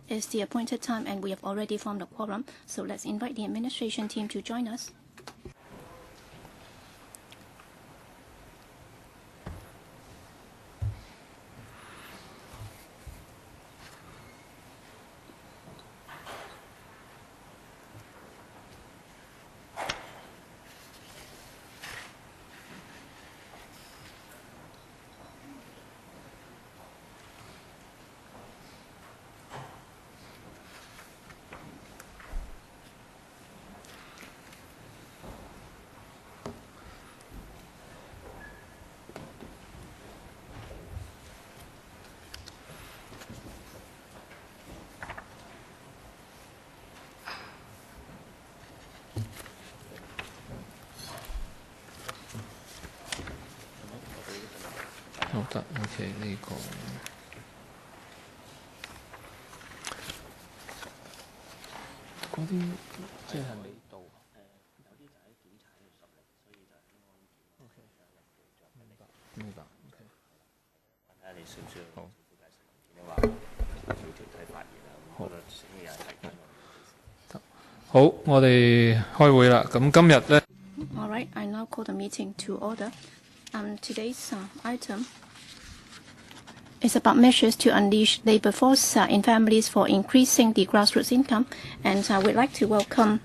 It's the appointed time and we have already formed a quorum, so let's invite the administration team to join us. OK 呢個嗰啲即係未到有啲就喺檢查呢度10厘，所以就希望OK 明白 OK 睇下你需唔需要好解釋文件話要團體發言啊，咁覺得請你係提緊我哋。好，我哋開會啦。咁今日咧 All right, I now call the meeting to order. Today's item is about measures to unleash labor force in families for increasing the grassroots income. And we'd like to welcome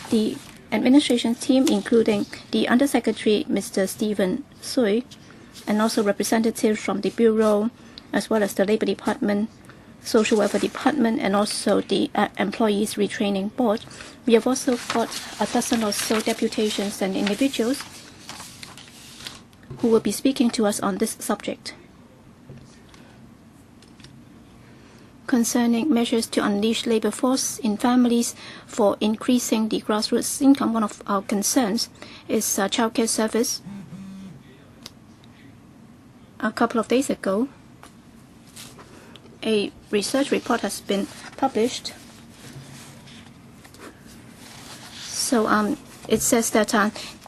the administration team, including the Undersecretary, Mr. Stephen Sui, and also representatives from the Bureau, as well as the Labor Department, Social Welfare Department, and also the Employees Retraining Board. We have also got a dozen or so deputations and individuals who will be speaking to us on this subject. Concerning measures to unleash labor force in families for increasing the grassroots income, one of our concerns is childcare service. A couple of days ago, a research report has been published. So it says that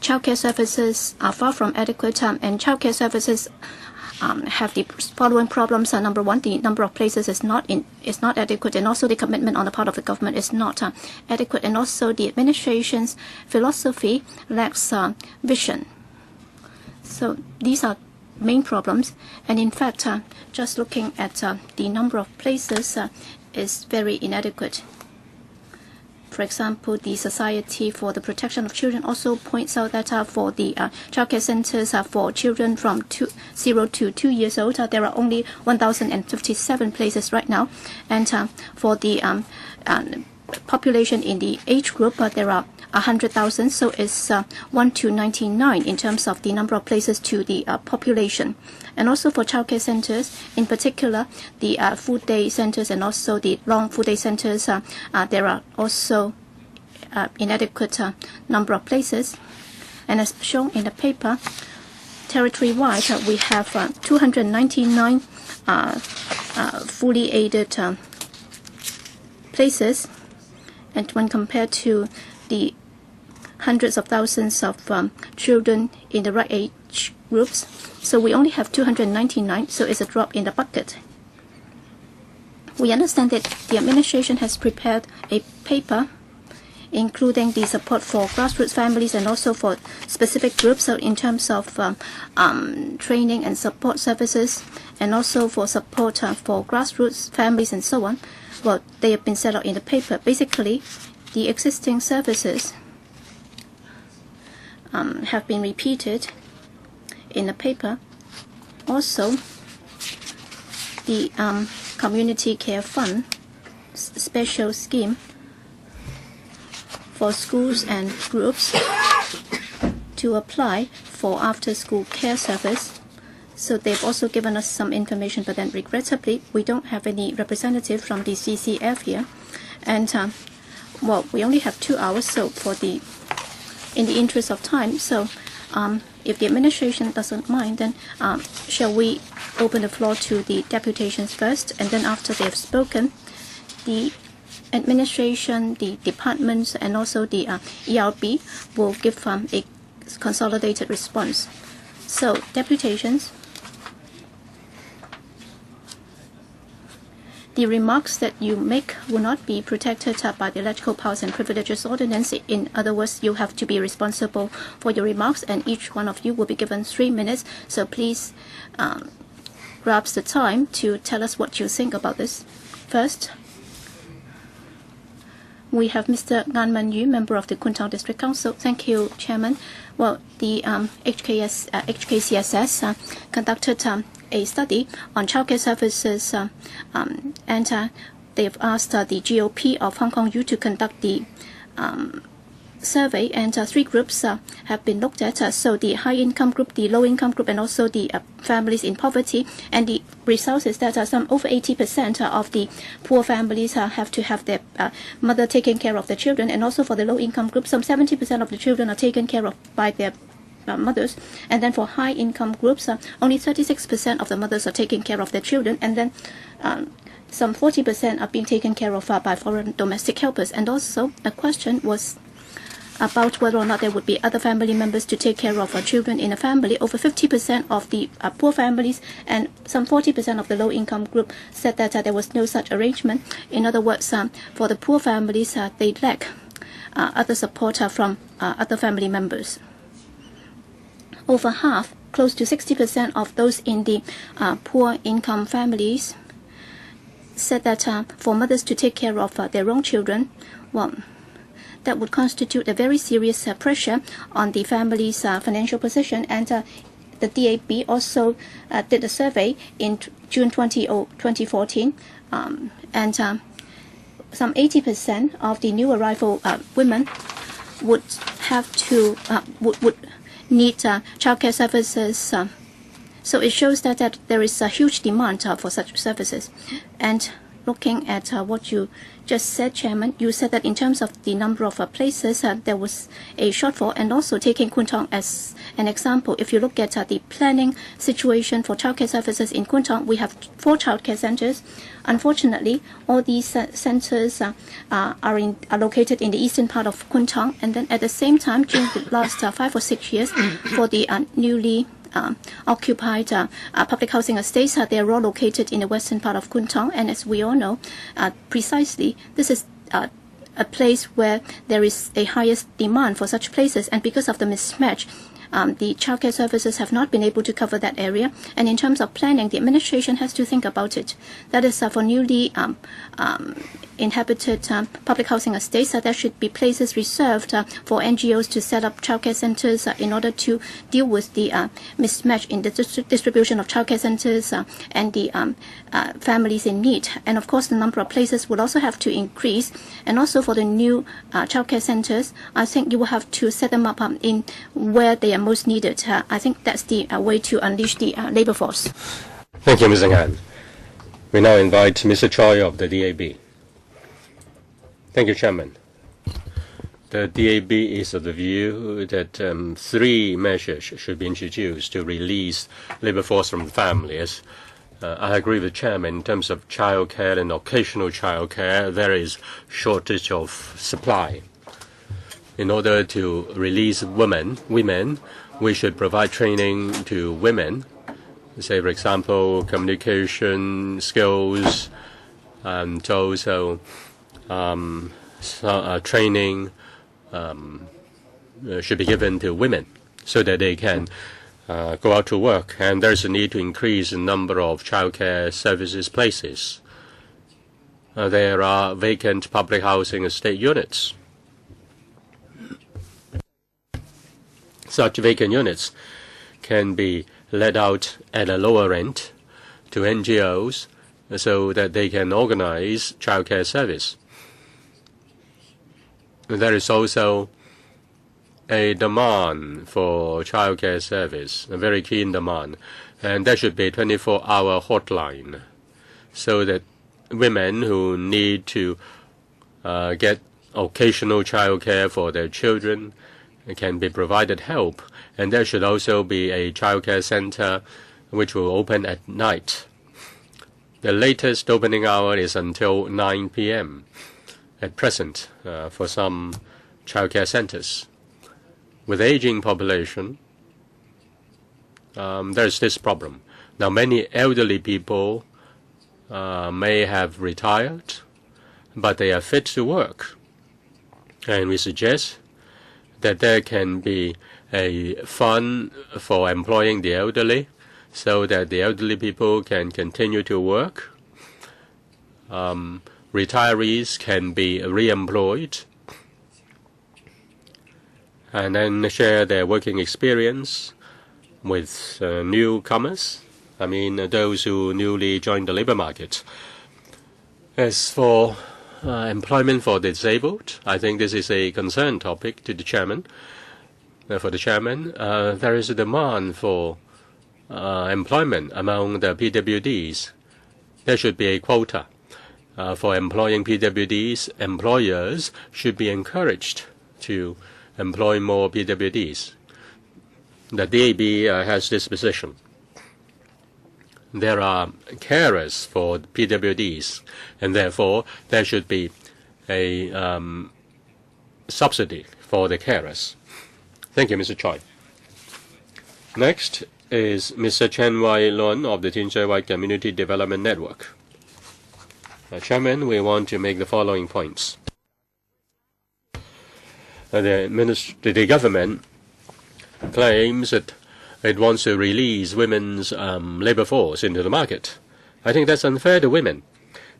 childcare services are far from adequate, and childcare services have the following problems. Number one, the number of places is not adequate, and also the commitment on the part of the government is not adequate, and also the administration's philosophy lacks vision. So these are main problems, and in fact, just looking at the number of places is very inadequate. For example, the Society for the Protection of Children also points out that for the childcare centers for children from 0 to 2 years old, there are only 1,057 places right now. And for the population in the age group, there are 100,000, so it's 1 to 99 in terms of the number of places to the population. And also for childcare centers, in particular, the full day centers and also the long full day centers, there are also inadequate number of places. And as shown in the paper, territory-wide, we have 299 fully aided places. And when compared to the hundreds of thousands of children in the right age groups, so we only have 299, so it's a drop in the bucket. We understand that the administration has prepared a paper including the support for grassroots families and also for specific groups, so in terms of training and support services, and also for support for grassroots families and so on. Well, they have been set out in the paper. Basically, the existing services have been repeated in the paper. Also, the Community Care Fund special scheme for schools and groups to apply for after-school care service. So they've also given us some information, but then regrettably, we don't have any representative from the CCF here. And, well, we only have 2 hours, so in the interest of time, so if the administration doesn't mind, then shall we open the floor to the deputations first, and then after they have spoken, the administration, the departments, and also the ERB will give a consolidated response. So, deputations. the remarks that you make will not be protected by the LegCo Powers and Privileges Ordinance. In other words, you have to be responsible for your remarks, and each one of you will be given 3 minutes. So please grasp the time to tell us what you think about this. First, we have Mr. Ngan Man Yu, member of the Kwun Tong District Council. Thank you, Chairman. Well, the HKCSS conducted a study on childcare services, and they've asked the GOP of Hong Kong U to conduct the survey, and 3 groups have been looked at. So the high-income group, the low-income group, and also the families in poverty. And the results is that some over 80% of the poor families have to have their mother taking care of the children, and also for the low-income group, some 70% of the children are taken care of by their mothers. And then for high-income groups, only 36% of the mothers are taking care of their children, and then some 40% are being taken care of by foreign domestic helpers. And also a question was about whether or not there would be other family members to take care of children in a family. Over 50% of the poor families and some 40% of the low-income group said that there was no such arrangement. In other words, for the poor families, they lack other support from other family members. Over half, close to 60% of those in the poor income families said that for mothers to take care of their own children, well, that would constitute a very serious pressure on the family's financial position. And the DAB also did a survey in June 2014, and some 80% of the new arrival women would have to would need childcare services. So it shows that there is a huge demand for such services. And looking at what you just said, Chairman, you said that in terms of the number of places, there was a shortfall. And also taking Kwun Tong as an example, if you look at the planning situation for childcare services in Kwun Tong, we have 4 childcare centers. Unfortunately, all these centers are located in the eastern part of Kwun Tong. And then at the same time, during the last 5 or 6 years, for the newly occupied public housing estates, they are all located in the western part of Kwun Tong. And as we all know, precisely this is a place where there is a highest demand for such places. And because of the mismatch, the childcare services have not been able to cover that area. And in terms of planning, the administration has to think about it. That is for newly inhabited public housing estates, there should be places reserved for NGOs to set up childcare centers in order to deal with the mismatch in the distribution of childcare centers and the families in need. And of course, the number of places will also have to increase. And also for the new childcare centers, I think you will have to set them up in where they are most needed. I think that's the way to unleash the labor force. Thank you, Ms. Ngan. We now invite Mr. Choi of the DAB. Thank you, Chairman. The DAB is of the view that 3 measures should be introduced to release labor force from families. I agree with the Chairman in terms of childcare and occasional childcare. There is shortage of supply. In order to release women, we should provide training to women. Say, for example, communication skills, and also training should be given to women so that they can go out to work. And there's a need to increase the number of childcare services places. There are vacant public housing estate units. Such vacant units can be let out at a lower rent to NGOs so that they can organize childcare service. There is also a demand for childcare service, a very keen demand, and there should be a 24-hour hotline so that women who need to get occasional childcare for their children can be provided help. And there should also be a childcare center which will open at night. The latest opening hour is until 9 p.m. at present for some childcare centers. With aging population, there's this problem. Now, many elderly people may have retired, but they are fit to work. And we suggest that there can be a fund for employing the elderly so that the elderly people can continue to work. Retirees can be re-employed and then share their working experience with newcomers. I mean, those who newly joined the labor market. As for employment for disabled, I think this is a concern topic to the chairman. For the chairman, there is a demand for employment among the PWDs. There should be a quota for employing PWDs. Employers should be encouraged to employ more PWDs. The DAB has this position. There are carers for PWDs, and therefore there should be a subsidy for the carers. Thank you, Mr. Choi. Next is Mr. Chen Wai-lun of the Tin Shui Wai Community Development Network. Chairman, we want to make the following points. The government claims that it wants to release women's labor force into the market. I think that's unfair to women.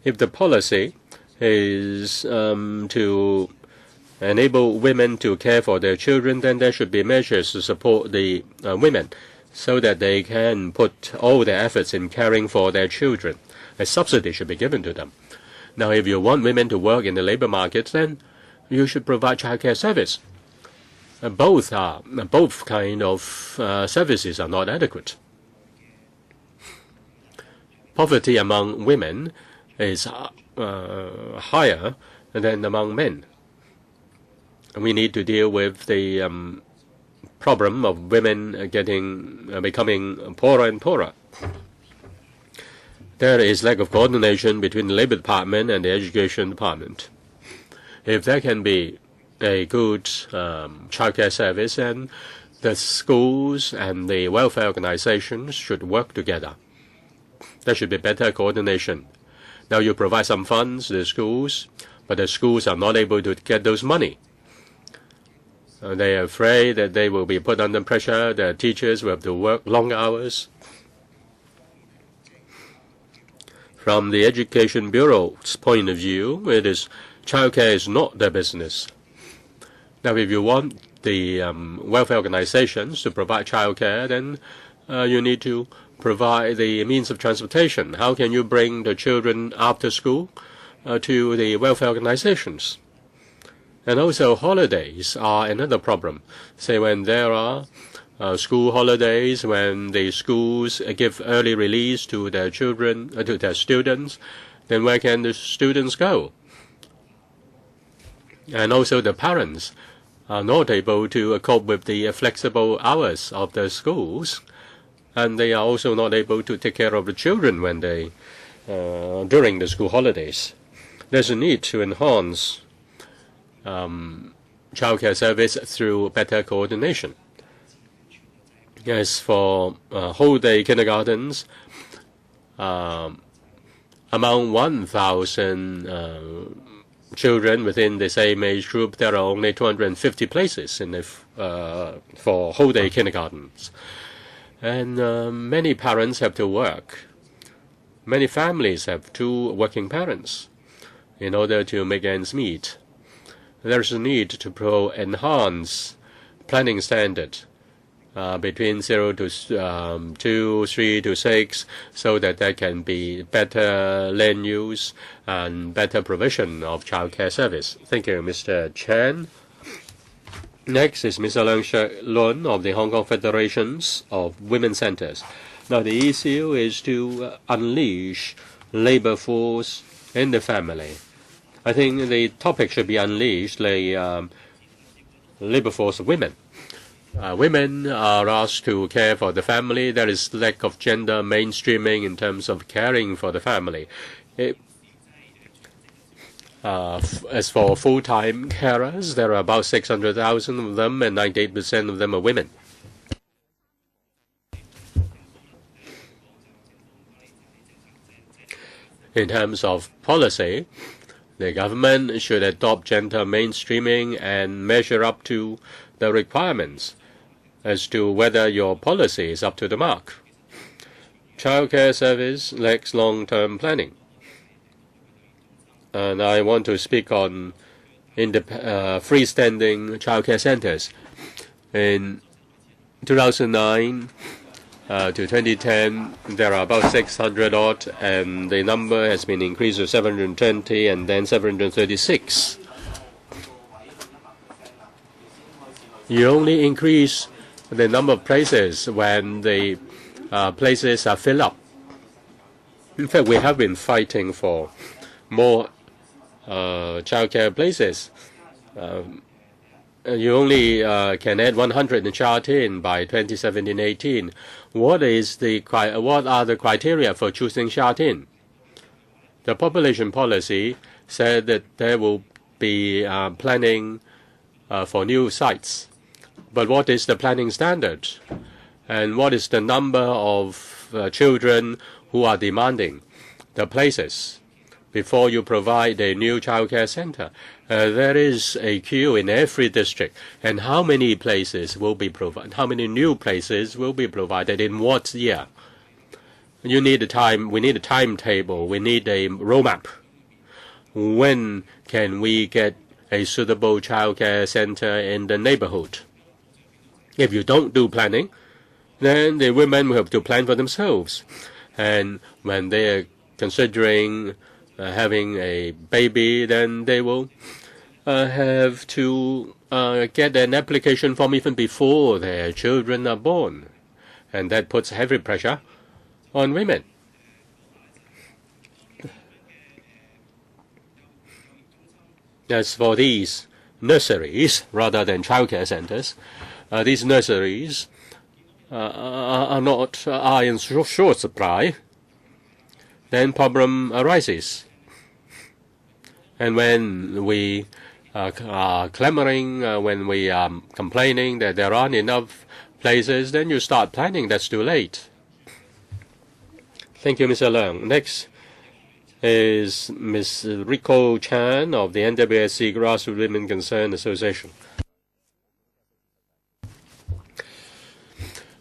If the policy is to enable women to care for their children, then there should be measures to support the women so that they can put all their efforts in caring for their children. A subsidy should be given to them. Now, if you want women to work in the labor market, then you should provide childcare service. Both kind of services are not adequate. Poverty among women is higher than among men. We need to deal with the problem of women becoming poorer and poorer. There is lack of coordination between the Labor Department and the Education Department. If there can be a good childcare service, and the schools and the welfare organizations should work together. There should be better coordination. Now you provide some funds to the schools, but the schools are not able to get those money. They are afraid that they will be put under pressure. The teachers will have to work long hours. From the Education Bureau's point of view, childcare is not their business. Now, if you want the welfare organizations to provide childcare, then you need to provide the means of transportation. How can you bring the children after school to the welfare organizations? And also, holidays are another problem. Say when there are school holidays, when the schools give early release to their children, to their students, then where can the students go? And also the parents are not able to cope with the flexible hours of the schools, and they are also not able to take care of the children when they during the school holidays. There's a need to enhance childcare service through better coordination. As for whole day kindergartens, among 1,000 children within the same age group, there are only 250 places for whole day kindergartens. And many parents have to work. Many families have two working parents in order to make ends meet. There's a need to enhance planning standard between 0 to 2, 3 to 6, so that there can be better land use and better provision of childcare service. Thank you, Mr. Chen. Next is Mr. Leung Shek-lun of the Hong Kong Federations of Women Centers. Now, the issue is to unleash labor force in the family. I think the topic should be unleashed the labor force of women. Women are asked to care for the family. There is lack of gender mainstreaming in terms of caring for the family. As for full-time carers, there are about 600,000 of them, and 98% of them are women. In terms of policy, the government should adopt gender mainstreaming and measure up to the requirements as to whether your policy is up to the mark. Childcare service lacks long-term planning. And I want to speak on freestanding childcare centers. In 2009 to 2010, there are about 600 odd, and the number has been increased to 720 and then 736. You only increase the number of places when the places are filled up. In fact, we have been fighting for more childcare places. You only can add 100 in Sha Tin by 2017-18. What are the criteria for choosing Sha Tin? The population policy said that there will be planning for new sites. But what is the planning standard? And what is the number of children who are demanding the places before you provide a new childcare center? There is a queue in every district. And how many places will be provided? How many new places will be provided in what year? You need a time. We need a timetable. We need a roadmap. When can we get a suitable childcare center in the neighborhood? If you don't do planning, then the women will have to plan for themselves. And when they are considering having a baby, then they will have to get an application form even before their children are born. And that puts heavy pressure on women. As for these nurseries, rather than childcare centers, these nurseries are in short supply. Then problem arises. And when we are clamoring, when we are complaining that there aren't enough places, then you start planning. That's too late. Thank you, Mr. Leung. Next is Ms. Rico Chan of the NWSC Grassroots Women Concerned Association.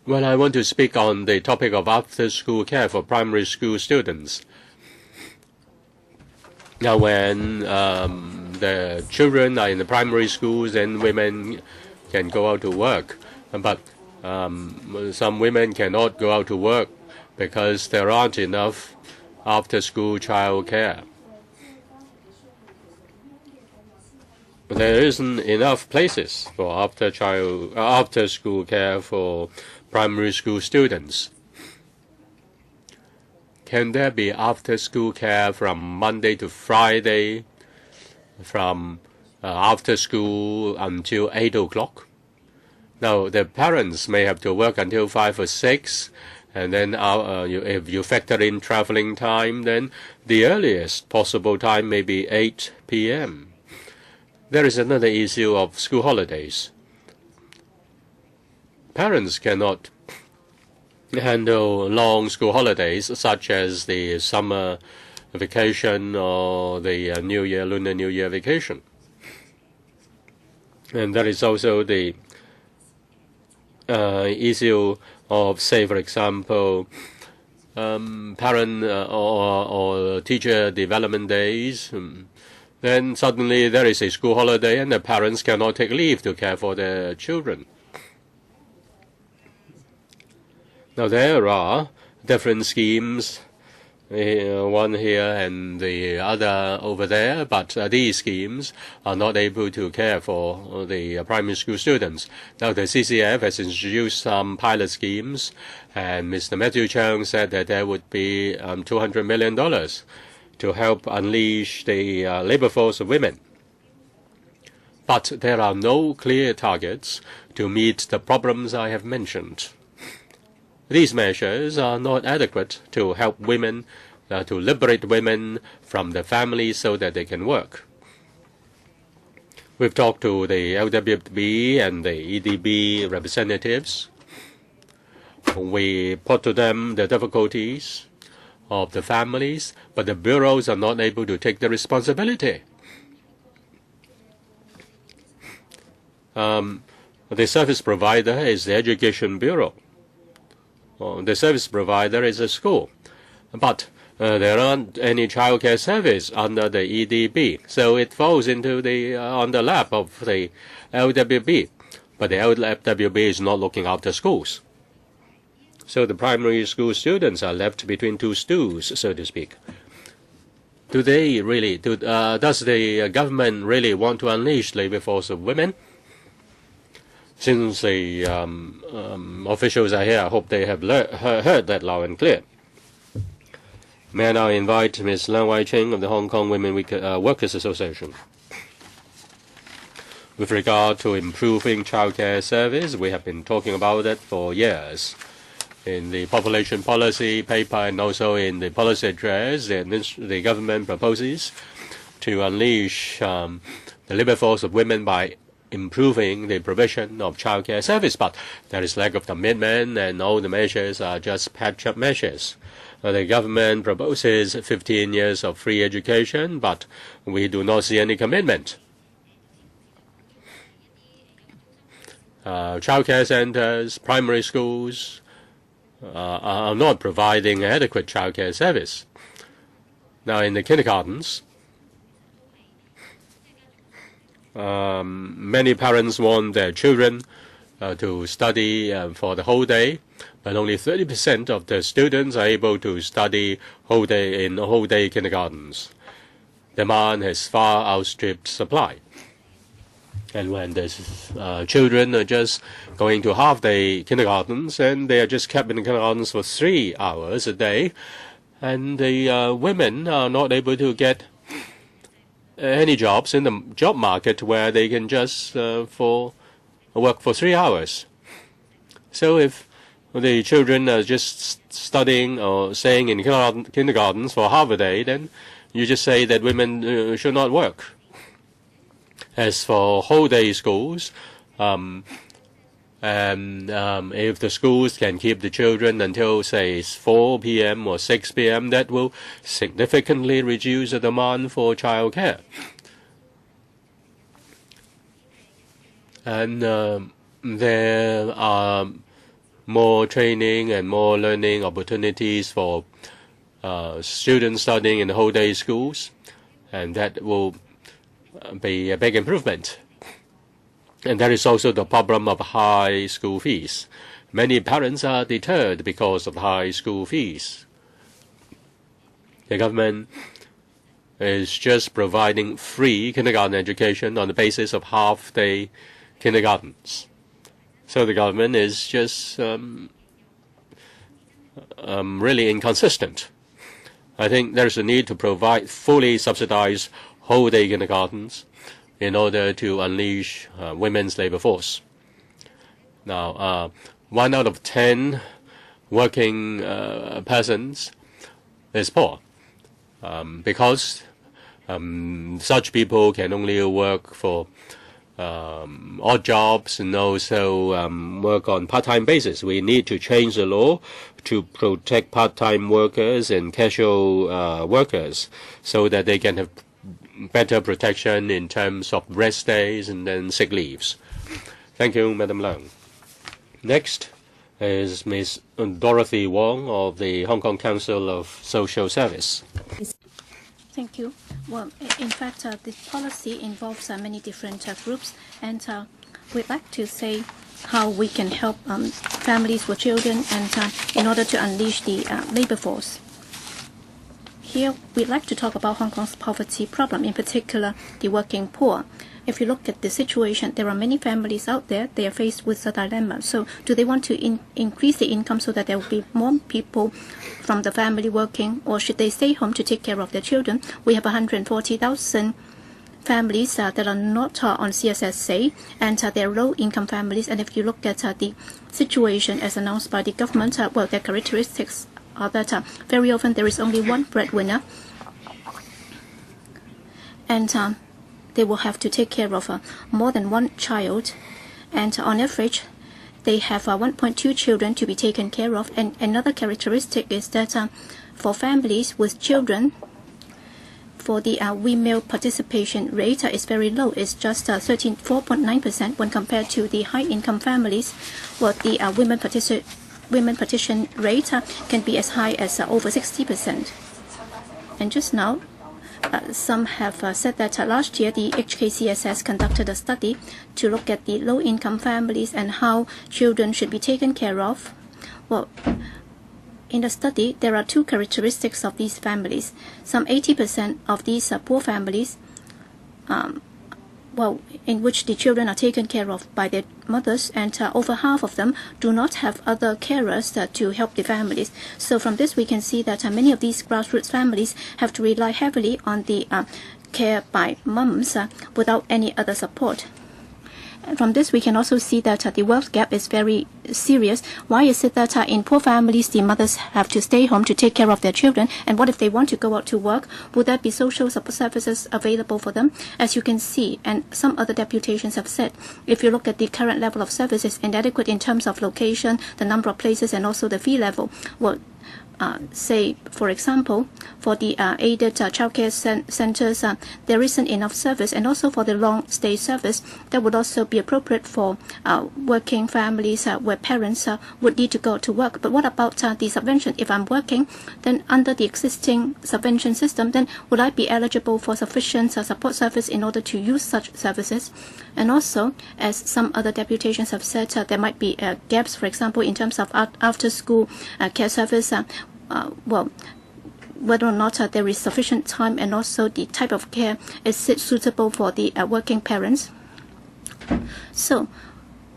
Well, I want to speak on the topic of after-school care for primary school students. Now, when the children are in the primary schools, then women can go out to work. But some women cannot go out to work because there aren't enough after-school child care. There isn't enough places for after-school care for primary school students. Can there be after-school care from Monday to Friday, from after school until 8 o'clock? Now, the parents may have to work until 5 or 6, and then if you factor in traveling time, then the earliest possible time may be 8 p.m. There is another issue of school holidays. Parents cannot handle long school holidays such as the summer vacation or the Lunar New Year vacation. And there is also the issue of, say, for example, parent or teacher development days. Then suddenly there is a school holiday and the parents cannot take leave to care for their children. Now, there are different schemes, one here and the other over there, but these schemes are not able to care for the primary school students. Now, the CCF has introduced some pilot schemes, and Mr. Matthew Cheung said that there would be $200 million to help unleash the labor force of women. But there are no clear targets to meet the problems I have mentioned. These measures are not adequate to help women, to liberate women from the family so that they can work. We've talked to the LWB and the EDB representatives. We put to them the difficulties of the families, but the bureaus are not able to take the responsibility. The service provider is the Education Bureau. The service provider is a school. But there aren't any childcare service under the EDB, so it falls into the on the lap of the LWB. But the LWB is not looking after schools. So the primary school students are left between two stools, so to speak. Does the government really want to unleash labor force of women? Since the officials are here, I hope they have heard that loud and clear. May I now invite Ms. Leung Wai-ching of the Hong Kong Women Workers Association. With regard to improving childcare service, we have been talking about it for years. In the population policy paper and also in the policy address, the government proposes to unleash the labor force of women by improving the provision of childcare service, but there is lack of commitment and all the measures are just patch-up measures. The government proposes 15 years of free education, but we do not see any commitment. Childcare centers, primary schools are not providing adequate childcare service. Now, in the kindergartens, many parents want their children to study for the whole day, but only 30% of the students are able to study whole day in whole-day kindergartens. Demand has far outstripped supply. And when the children are just going to half-day kindergartens, and they are just kept in the kindergartens for 3 hours a day, and the women are not able to get any jobs in the job market where they can just work for 3 hours. So if the children are just studying or staying in kindergartens for half a day, then you just say that women should not work. As for whole-day schools, if the schools can keep the children until, say, 4 p.m. or 6 p.m., that will significantly reduce the demand for childcare. And there are more training and more learning opportunities for students studying in whole-day schools, and that will be a big improvement. And there is also the problem of high school fees. Many parents are deterred because of high school fees. The government is just providing free kindergarten education on the basis of half-day kindergartens. So the government is just really inconsistent. I think there's a need to provide fully subsidized whole-day kindergartens in order to unleash women's labor force. Now, 1 out of 10 working persons is poor because such people can only work for odd jobs and also work on part-time basis. We need to change the law to protect part-time workers and casual workers so that they can have better protection in terms of rest days and then sick leaves. Thank you, Madam Leung. Next is Ms. Dorothy Wong of the Hong Kong Council of Social Service. Thank you. Well, in fact, the policy involves many different groups, and we'd like to say how we can help families with children and in order to unleash the labor force. Here, we'd like to talk about Hong Kong's poverty problem, in particular, the working poor. If you look at the situation, there are many families out there, they are faced with a dilemma. So do they want to increase the income so that there will be more people from the family working, or should they stay home to take care of their children? We have 140,000 families that are not on CSSA, and they're low-income families. And if you look at the situation as announced by the government, well, their characteristics are that very often there is only one breadwinner, and they will have to take care of more than one child, and on average they have 1.2 children to be taken care of. And another characteristic is that for families with children, for the female participation rate is very low. It's just 4.9% when compared to the high-income families. Well, the women participation rate can be as high as over 60%. And just now, some have said that last year the HKCSS conducted a study to look at the low-income families and how children should be taken care of. Well, in the study, there are two characteristics of these families. Some 80% of these poor families, in which the children are taken care of by their mothers, and over half of them do not have other carers to help the families. So from this, we can see that many of these grassroots families have to rely heavily on the care by mums without any other support. From this, we can also see that the wealth gap is very serious. Why is it that in poor families, the mothers have to stay home to take care of their children? And what if they want to go out to work? Would there be social support services available for them? As you can see, and some other deputations have said, if you look at the current level of services, inadequate in terms of location, the number of places, and also the fee level. Well, say, for example, for the aided childcare centers, there isn't enough service, and also for the long stay service, that would also be appropriate for working families where parents would need to go to work. But what about the subvention? If I'm working, then under the existing subvention system, then would I be eligible for sufficient support service in order to use such services? And also, as some other deputations have said, there might be gaps, for example, in terms of after-school care service. Whether or not there is sufficient time, and also the type of care is suitable for the working parents. So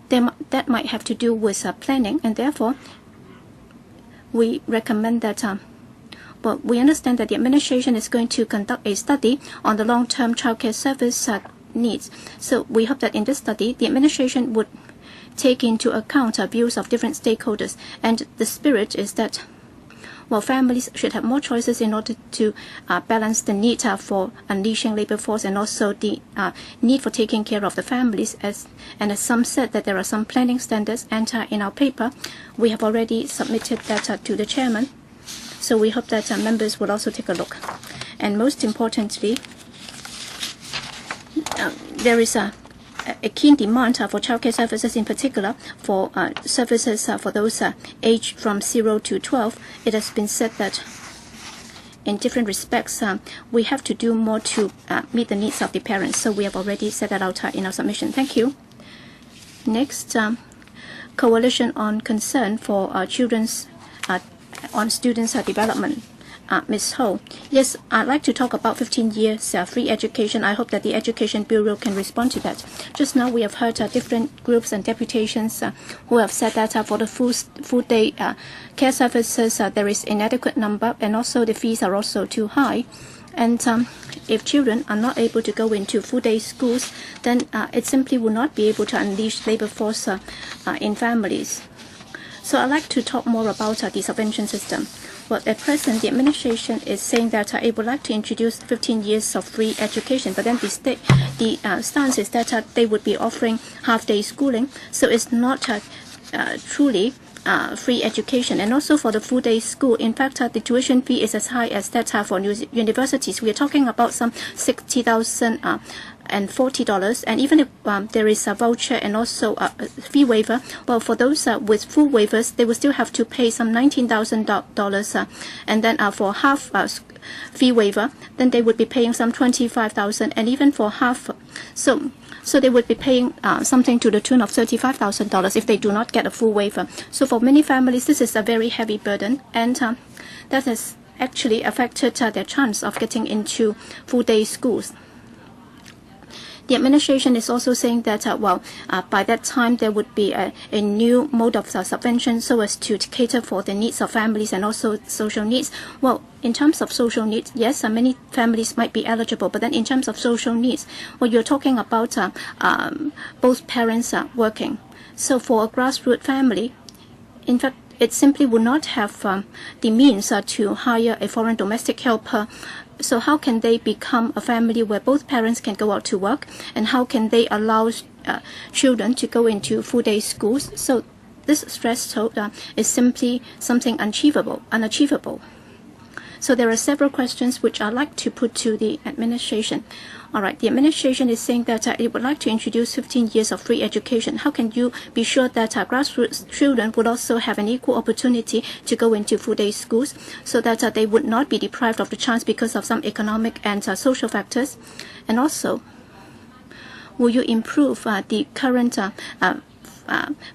that might have to do with planning, and therefore we recommend that we understand that the administration is going to conduct a study on the long-term childcare service needs. So we hope that in this study, the administration would take into account views of different stakeholders, and the spirit is that families should have more choices in order to balance the need for unleashing labor force, and also the need for taking care of the families. As some said, that there are some planning standards, and in our paper, we have already submitted that to the chairman. So we hope that members will also take a look. And most importantly, there is a keen demand for childcare services, in particular for services for those aged from 0 to 12. It has been said that in different respects, we have to do more to meet the needs of the parents. So we have already set that out in our submission. Thank you. Next, Coalition on Concern for Students' Development. Ms. Ho. Yes, I'd like to talk about 15 years free education. I hope that the Education Bureau can respond to that. Just now we have heard different groups and deputations who have said that for the full day care services, there is inadequate number, and also the fees are also too high. And if children are not able to go into full-day schools, then it simply will not be able to unleash labor force in families. So I'd like to talk more about the subvention system. Well, at present, the administration is saying that it would like to introduce 15 years of free education, but then the stance is that they would be offering half-day schooling, so it's not truly free education. And also for the full-day school, in fact, the tuition fee is as high as that for universities. We are talking about some $60,000 and $40, and even if there is a voucher and also a fee waiver, well, for those with full waivers, they will still have to pay some $19,000, and then for half fee waiver, then they would be paying some $25,000, and even for half, so they would be paying something to the tune of $35,000 if they do not get a full waiver. So for many families, this is a very heavy burden, and that has actually affected their chance of getting into full-day schools. The administration is also saying that, by that time there would be a new mode of subvention so as to cater for the needs of families and also social needs. Well, in terms of social needs, yes, many families might be eligible, but then in terms of social needs, well, you're talking about both parents working. So for a grassroots family, in fact, it simply would not have the means to hire a foreign domestic helper. So how can they become a family where both parents can go out to work, and how can they allow children to go into full-day schools? So this threshold is simply something unachievable. So there are several questions which I'd like to put to the administration. All right, the administration is saying that it would like to introduce 15 years of free education. How can you be sure that grassroots children would also have an equal opportunity to go into full-day schools so that they would not be deprived of the chance because of some economic and social factors? And also, will you improve the current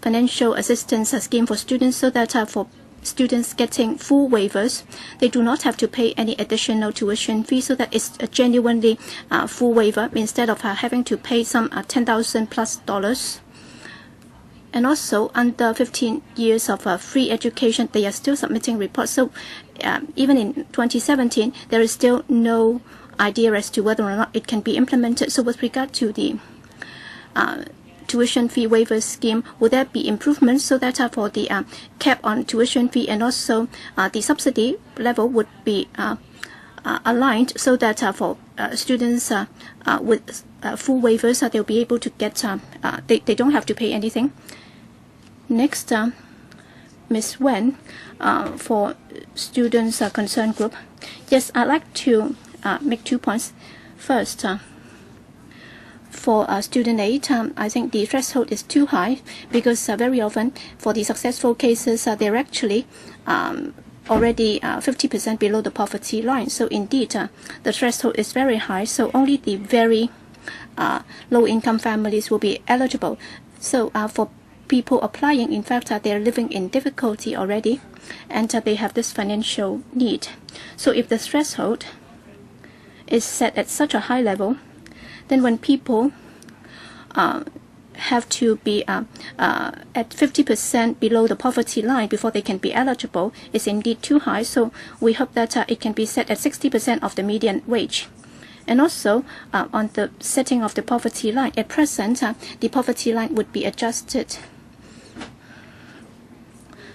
financial assistance scheme for students so that for students getting full waivers, they do not have to pay any additional tuition fee, so that it's a genuinely full waiver instead of having to pay some $10,000+. And also, under 15 years of free education, they are still submitting reports. So even in 2017, there is still no idea as to whether or not it can be implemented. So with regard to the tuition fee waiver scheme, will there be improvements so that for the cap on tuition fee and also the subsidy level would be aligned so that for students with full waivers, they'll be able to get, they don't have to pay anything. Next, Ms. Wen, for Students Concern Group. Yes, I'd like to make 2 points. First, for student aid, I think the threshold is too high because very often for the successful cases, they're actually already 50% below the poverty line. So indeed, the threshold is very high. So only the very low-income families will be eligible. So for people applying, in fact, they're living in difficulty already, and they have this financial need. So if the threshold is set at such a high level, then when people have to be at 50% below the poverty line before they can be eligible, is indeed too high. So we hope that it can be set at 60% of the median wage. And also, on the setting of the poverty line, at present, the poverty line would be adjusted.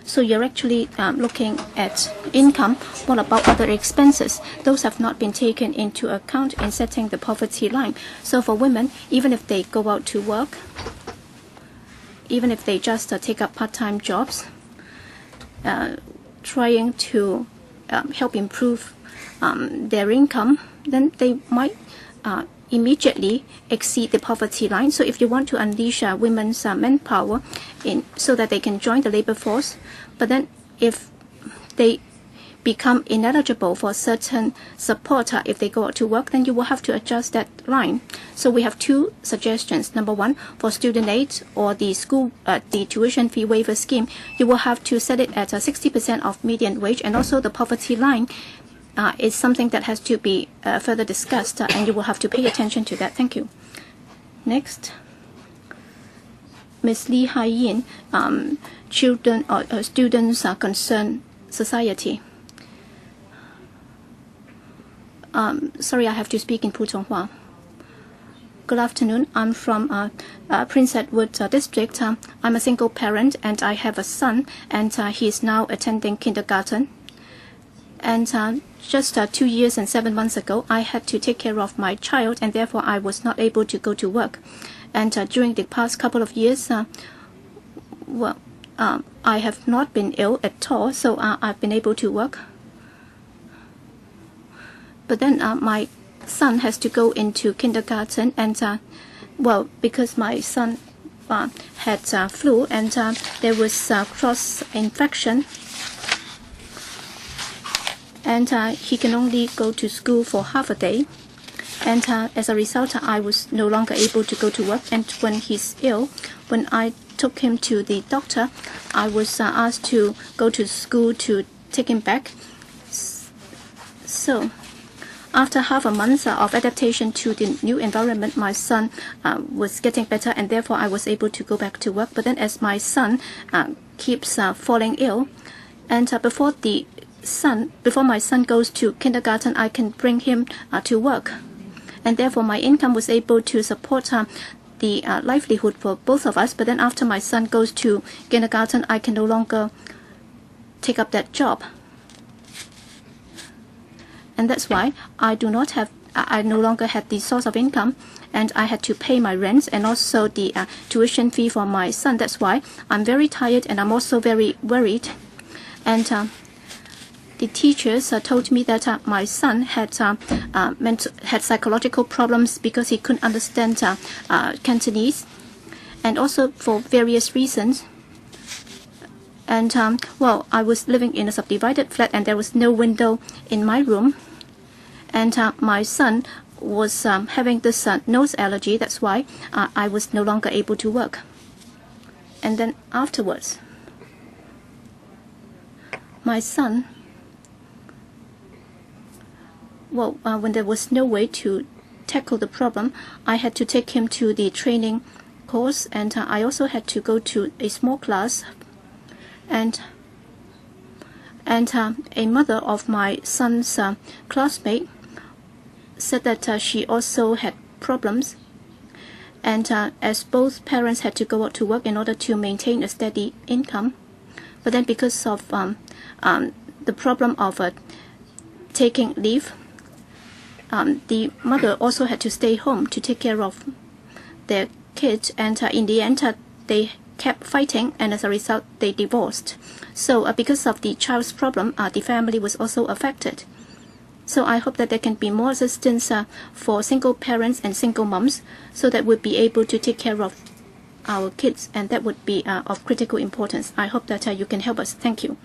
So you're actually looking at income. What about other expenses? Those have not been taken into account in setting the poverty line. So for women, even if they go out to work, even if they just take up part-time jobs, trying to help improve their income, then they might immediately exceed the poverty line. So if you want to unleash women's manpower so that they can join the labor force, but then if they become ineligible for certain support if they go out to work, then you will have to adjust that line. So we have two suggestions. Number one, for student aid or the school, the tuition fee waiver scheme, you will have to set it at 60% of median wage, and also the poverty line is something that has to be further discussed, and you will have to pay attention to that. Thank you. Next, Ms. Lee Hai-yin, Children or Students Concern Society. Sorry, I have to speak in Putonghua. Good afternoon. I'm from Prince Edward District. I'm a single parent, and I have a son, and he is now attending kindergarten. And just 2 years and 7 months ago, I had to take care of my child, and therefore I was not able to go to work. And during the past couple of years, I have not been ill at all, so I've been able to work. But then my son has to go into kindergarten, and because my son had flu, and there was cross-infection, and he can only go to school for half a day. And as a result, I was no longer able to go to work. And when he's ill, when I took him to the doctor, I was asked to go to school to take him back. So after half a month of adaptation to the new environment, my son was getting better, and therefore I was able to go back to work. But then as my son keeps falling ill, and before my son goes to kindergarten, I can bring him to work. And therefore my income was able to support the livelihood for both of us. But then after my son goes to kindergarten, I can no longer take up that job. And that's why I no longer had the source of income, and I had to pay my rent and also the tuition fee for my son. That's why I'm very tired, and I'm also very worried. And the teachers told me that my son had psychological problems because he couldn't understand Cantonese, and also for various reasons. And well, I was living in a subdivided flat, and there was no window in my room. And my son was having this nose allergy. That's why I was no longer able to work. And then afterwards, my son, well, when there was no way to tackle the problem, I had to take him to the training course, and I also had to go to a small class. And a mother of my son's classmate said that she also had problems, and as both parents had to go out to work in order to maintain a steady income, but then because of the problem of taking leave, the mother also had to stay home to take care of their kids, and in the end they kept fighting, and as a result they divorced. So because of the child's problem, the family was also affected. So I hope that there can be more assistance for single parents and single moms, so that we'll be able to take care of our kids, and that would be of critical importance. I hope that you can help us. Thank you.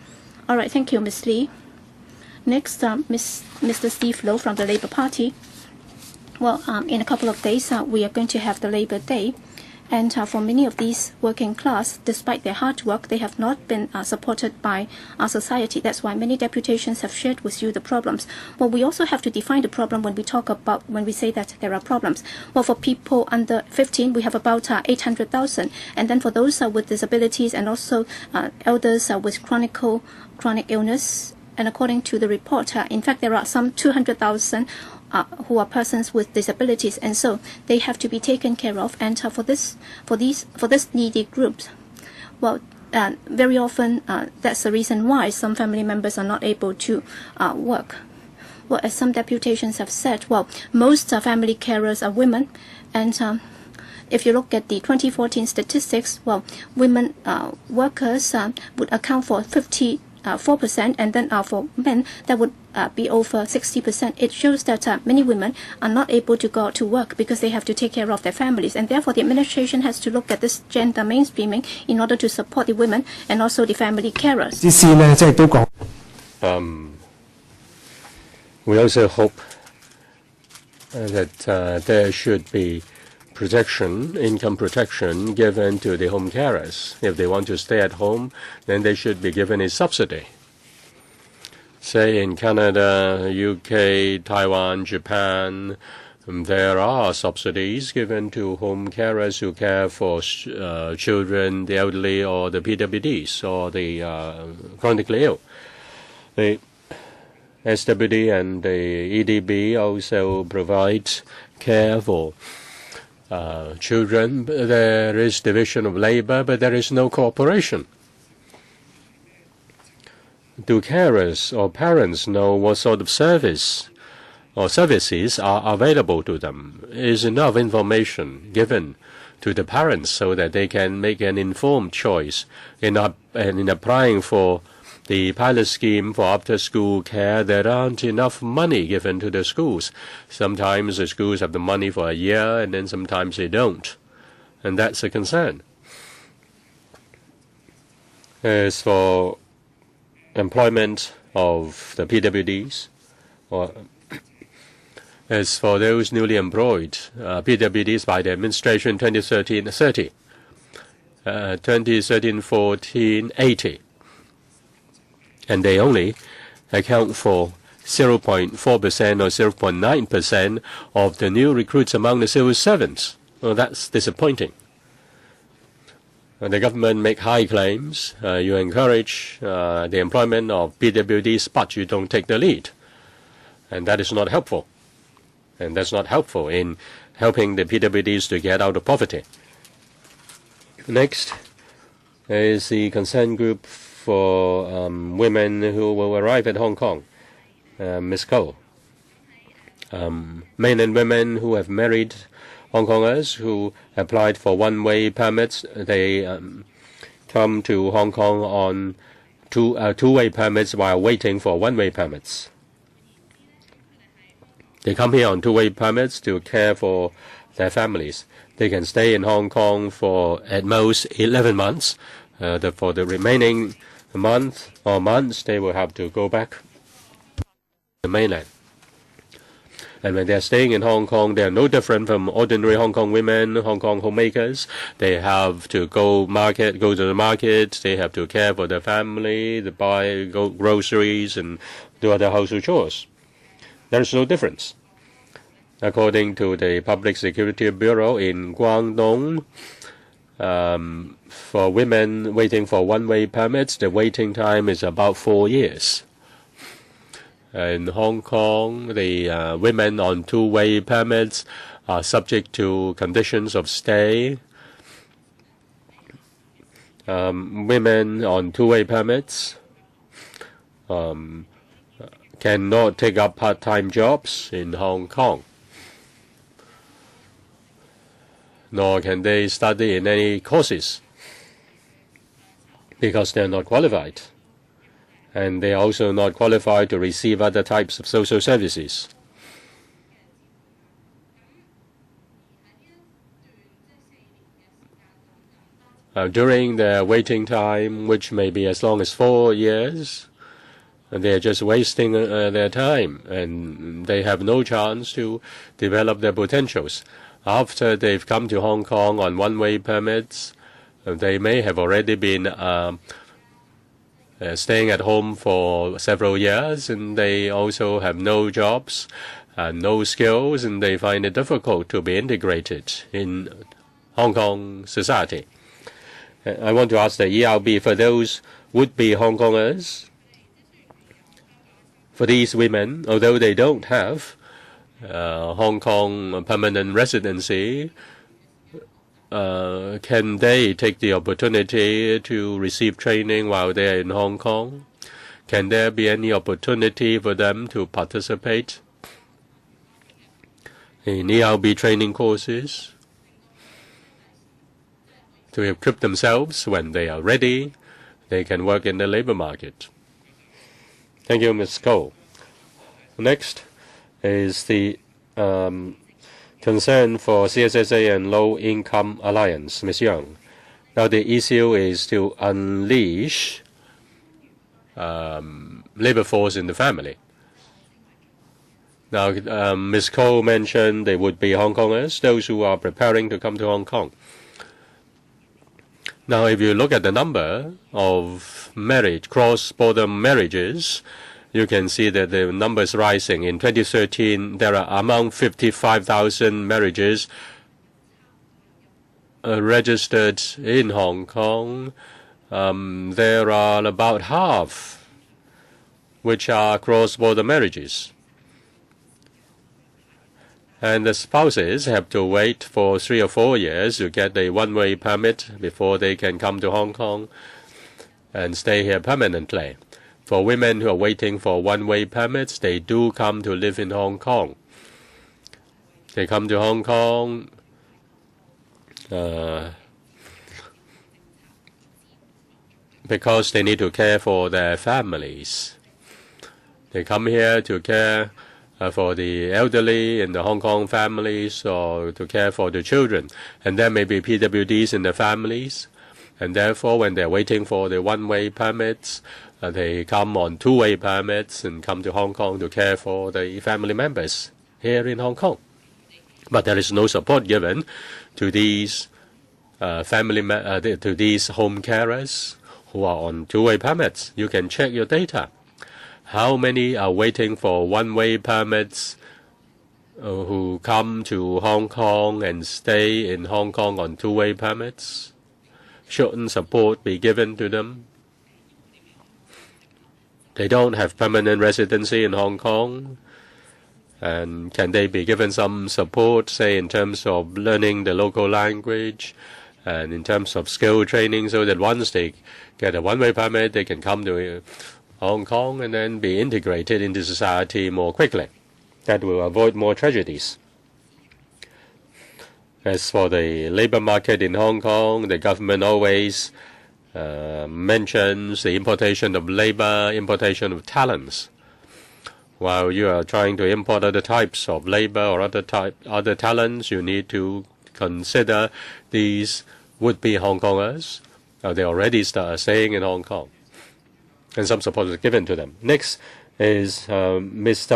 All right, thank you, Ms. Lee. Next, Mr. Steve Low from the Labour Party. Well, in a couple of days, we are going to have the Labour Day. And for many of these working class, despite their hard work, they have not been supported by our society. That's why many deputations have shared with you the problems. Well, we also have to define the problem when we say that there are problems. Well, for people under 15, we have about 800,000. And then for those with disabilities, and also elders with chronic illness, and according to the report, in fact, there are some 200,000 who are persons with disabilities, and so they have to be taken care of. And for this needy groups, well, very often that's the reason why some family members are not able to work. Well, as some deputations have said, well, most family carers are women, and if you look at the 2014 statistics, well, women workers would account for 4%, and then for men that would be over 60%. It shows that many women are not able to go out to work because they have to take care of their families, and therefore the administration has to look at this gender mainstreaming in order to support the women and also the family carers. We also hope that there should be income protection given to the home carers. If they want to stay at home, then they should be given a subsidy. Say in Canada, UK, Taiwan, Japan, there are subsidies given to home carers who care for children, the elderly, or the PWDs, or the chronically ill. The SWD and the EDB also provide care for children. There is division of labor, but there is no cooperation. Do carers or parents know what sort of service or services are available to them? Is enough information given to the parents so that they can make an informed choice in applying for the pilot scheme for after-school care? There aren't enough money given to the schools. Sometimes the schools have the money for a year, and then sometimes they don't. And that's a concern. As for employment of the PWDs, or as for those newly employed PWDs by the administration, 2013-30, 2013-14, 80. And they only account for 0.4% or 0.9% of the new recruits among the civil servants. Well, that's disappointing. The government make high claims. You encourage the employment of PWDs, but you don't take the lead. And that is not helpful. And that's not helpful in helping the PWDs to get out of poverty. Next is the concern group for women who will arrive at Hong Kong, Ms. Ko. Men and women who have married Hong Kongers who applied for one-way permits, they come to Hong Kong on two-way permits while waiting for one-way permits. They come here on two-way permits to care for their families. They can stay in Hong Kong for at most 11 months. For the remaining months, they will have to go back to the mainland. And when they're staying in Hong Kong, they're no different from ordinary Hong Kong women, Hong Kong homemakers. They have to go to the market. They have to care for their family, to buy groceries and do other household chores. There is no difference. According to the Public Security Bureau in Guangdong, for women waiting for one-way permits, the waiting time is about 4 years. In Hong Kong, the women on two-way permits are subject to conditions of stay. Women on two-way permits cannot take up part-time jobs in Hong Kong, nor can they study in any courses because they're not qualified. And they are also not qualified to receive other types of social services. During their waiting time, which may be as long as 4 years, they are just wasting their time, and they have no chance to develop their potentials. After they've come to Hong Kong on one-way permits, they may have already been staying at home for several years, and they also have no jobs and no skills, and they find it difficult to be integrated in Hong Kong society. I want to ask the ERB, for those would-be Hong Kongers, for these women, although they don't have Hong Kong permanent residency, can they take the opportunity to receive training while they are in Hong Kong? Can there be any opportunity for them to participate in ERB training courses to equip themselves when they are ready? They can work in the labor market. Thank you, Ms. Ko. Next is the concern for CSSA and Low Income Alliance, Ms. Young. Now the issue is to unleash labor force in the family. Now Ms. Ko mentioned they would be Hong Kongers, those who are preparing to come to Hong Kong. Now if you look at the number of cross-border marriages, you can see that the number is rising. In 2013, there are among 55,000 marriages registered in Hong Kong. There are about half which are cross-border marriages. And the spouses have to wait for 3 or 4 years to get a one-way permit before they can come to Hong Kong and stay here permanently. For women who are waiting for one-way permits, they do come to live in Hong Kong. They come to Hong Kong because they need to care for their families. They come here to care for the elderly in the Hong Kong families or to care for the children. And there may be PWDs in the families. And therefore, when they're waiting for the one-way permits, they come on two-way permits and come to Hong Kong to care for the family members here in Hong Kong. But there is no support given to these to these home carers who are on two-way permits. You can check your data. How many are waiting for one-way permits who come to Hong Kong and stay in Hong Kong on two-way permits? Shouldn't support be given to them? They don't have permanent residency in Hong Kong. And can they be given some support, say, in terms of learning the local language and in terms of skill training, so that once they get a one-way permit, they can come to Hong Kong and then be integrated into society more quickly? That will avoid more tragedies. As for the labor market in Hong Kong, the government always mentions the importation of labor, importation of talents. While you are trying to import other types of labor or other talents, you need to consider these would-be Hong Kongers. They already start staying in Hong Kong, and some support is given to them. Next is Mr.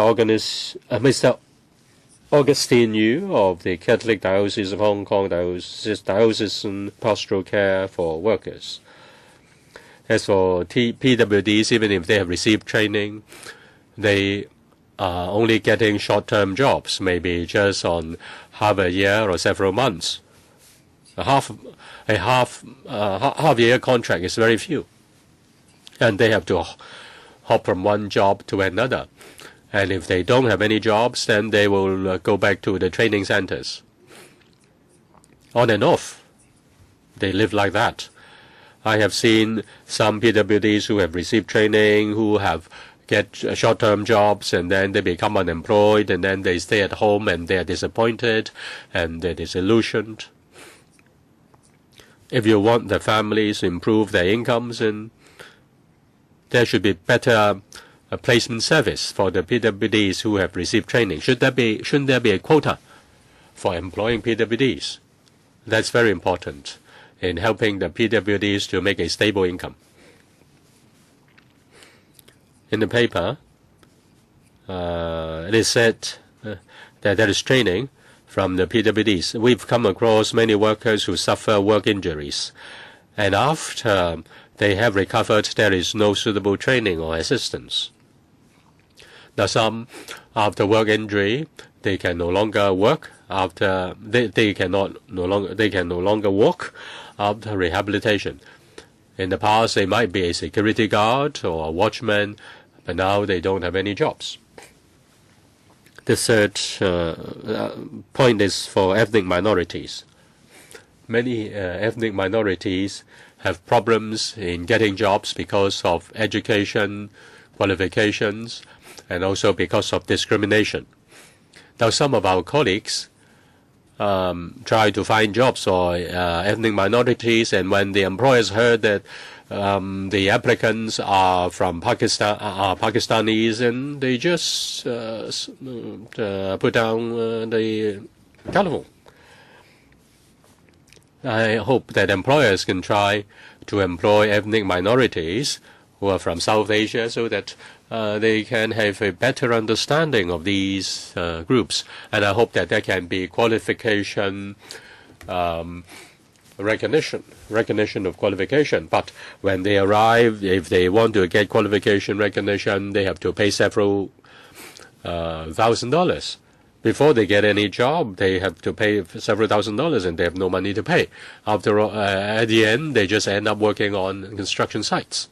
Augustine Yu of the Catholic Diocese of Hong Kong, Diocesan Pastoral Care for Workers. As for PWDs, even if they have received training, they are only getting short-term jobs, maybe just on half a year or several months. A half-year contract is very few, and they have to hop from one job to another. And if they don't have any jobs, then they will go back to the training centers. On and off, they live like that. I have seen some PWDs who have received training, who have get short-term jobs, and then they become unemployed, and then they stay at home, and they are disappointed, and they're disillusioned. If you want the families to improve their incomes, and there should be better placement service for the PWDs who have received training. Shouldn't there be a quota for employing PWDs? That's very important in helping the PWDs to make a stable income. In the paper, it is said that there is training from the PWDs. We've come across many workers who suffer work injuries, and after they have recovered, there is no suitable training or assistance. Now, some after work injury, they can no longer work. After they can no longer walk after rehabilitation. In the past, they might be a security guard or a watchman, but now they don't have any jobs. The third point is for ethnic minorities. Many ethnic minorities have problems in getting jobs because of education, qualifications, and also because of discrimination. Now, some of our colleagues try to find jobs for ethnic minorities, and when the employers heard that the applicants are from Pakistan, Pakistanis, and they just put down the telephone. I hope that employers can try to employ ethnic minorities who are from South Asia so that they can have a better understanding of these groups. And I hope that there can be qualification recognition of qualification. But when they arrive, if they want to get qualification recognition, they have to pay several $1,000. Before they get any job, they have to pay several $1,000s, and they have no money to pay. After all, at the end, they just end up working on construction sites.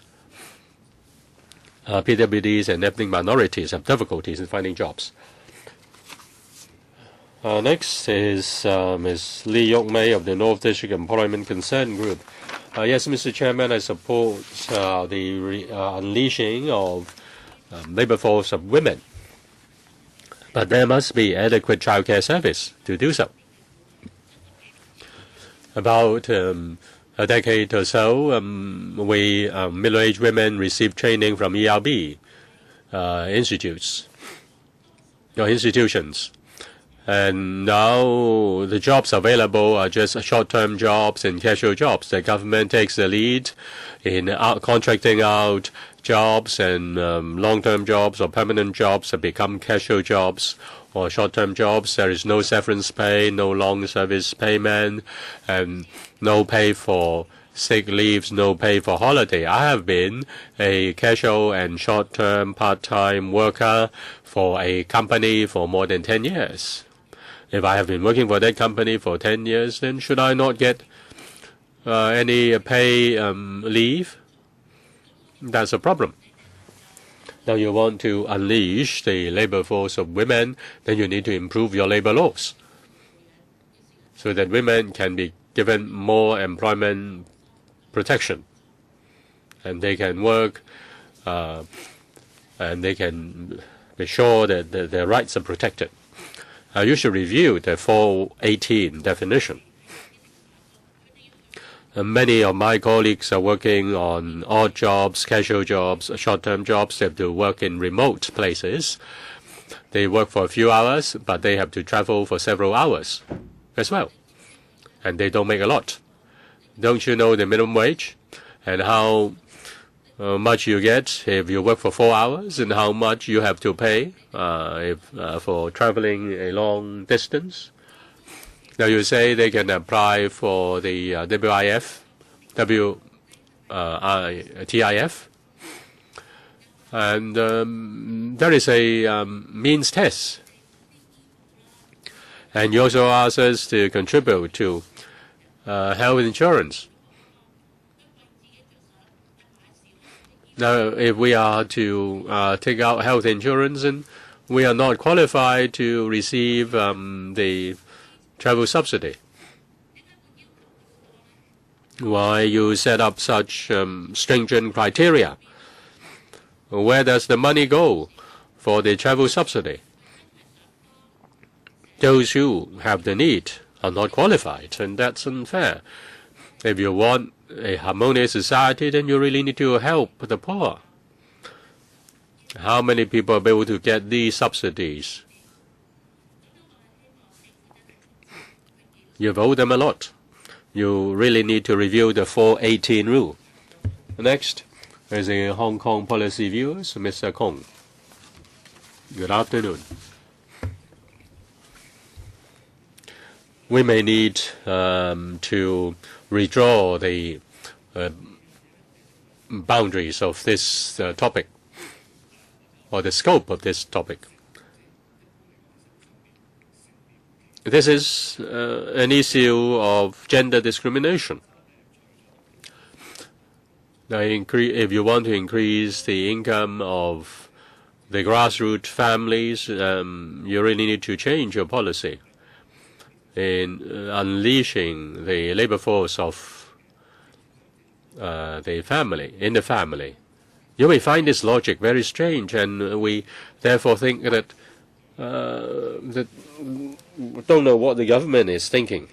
PWDs and ethnic minorities have difficulties in finding jobs. Next is Ms. Lee Yok Mei of the North District Employment Concern Group. Yes, Mr. Chairman, I support the unleashing of labor force of women. But there must be adequate childcare service to do so. About a decade or so, we middle-aged women received training from ERB institutions. And now the jobs available are just short-term jobs and casual jobs. The government takes the lead in contracting out jobs, and long-term jobs or permanent jobs have become casual jobs or short-term jobs. There is no severance pay, no long service payment, and no pay for sick leaves, no pay for holiday. I have been a casual and short-term part-time worker for a company for more than 10 years. If I have been working for that company for 10 years, then should I not get any pay leave? That's a problem. Now you want to unleash the labor force of women, then you need to improve your labor laws so that women can be given more employment protection, and they can work and they can be sure that their rights are protected. You should review the 418 definition. Many of my colleagues are working on odd jobs, casual jobs, short-term jobs. They have to work in remote places. They work for a few hours, but they have to travel for several hours as well. And they don't make a lot. Don't you know the minimum wage and how much you get if you work for 4 hours, and how much you have to pay for traveling a long distance? Now you say they can apply for the TIF, and there is a means test. And you also ask us to contribute to health insurance. Now, if we are to take out health insurance, and we are not qualified to receive the travel subsidy. Why you set up such stringent criteria? Where does the money go for the travel subsidy? Those who have the need are not qualified, and that's unfair. If you want a harmonious society, then you really need to help the poor. How many people are able to get these subsidies? You've owed them a lot. You really need to review the 418 rule. Next is a Hong Kong policy viewers, Mr. Kong. Good afternoon. We may need to redraw the boundaries of this topic, or the scope of this topic. This is an issue of gender discrimination. Now, if you want to increase the income of the grassroots families, you really need to change your policy in unleashing the labor force of the family, in the family. You may find this logic very strange, and we therefore think that don't know what the government is thinking.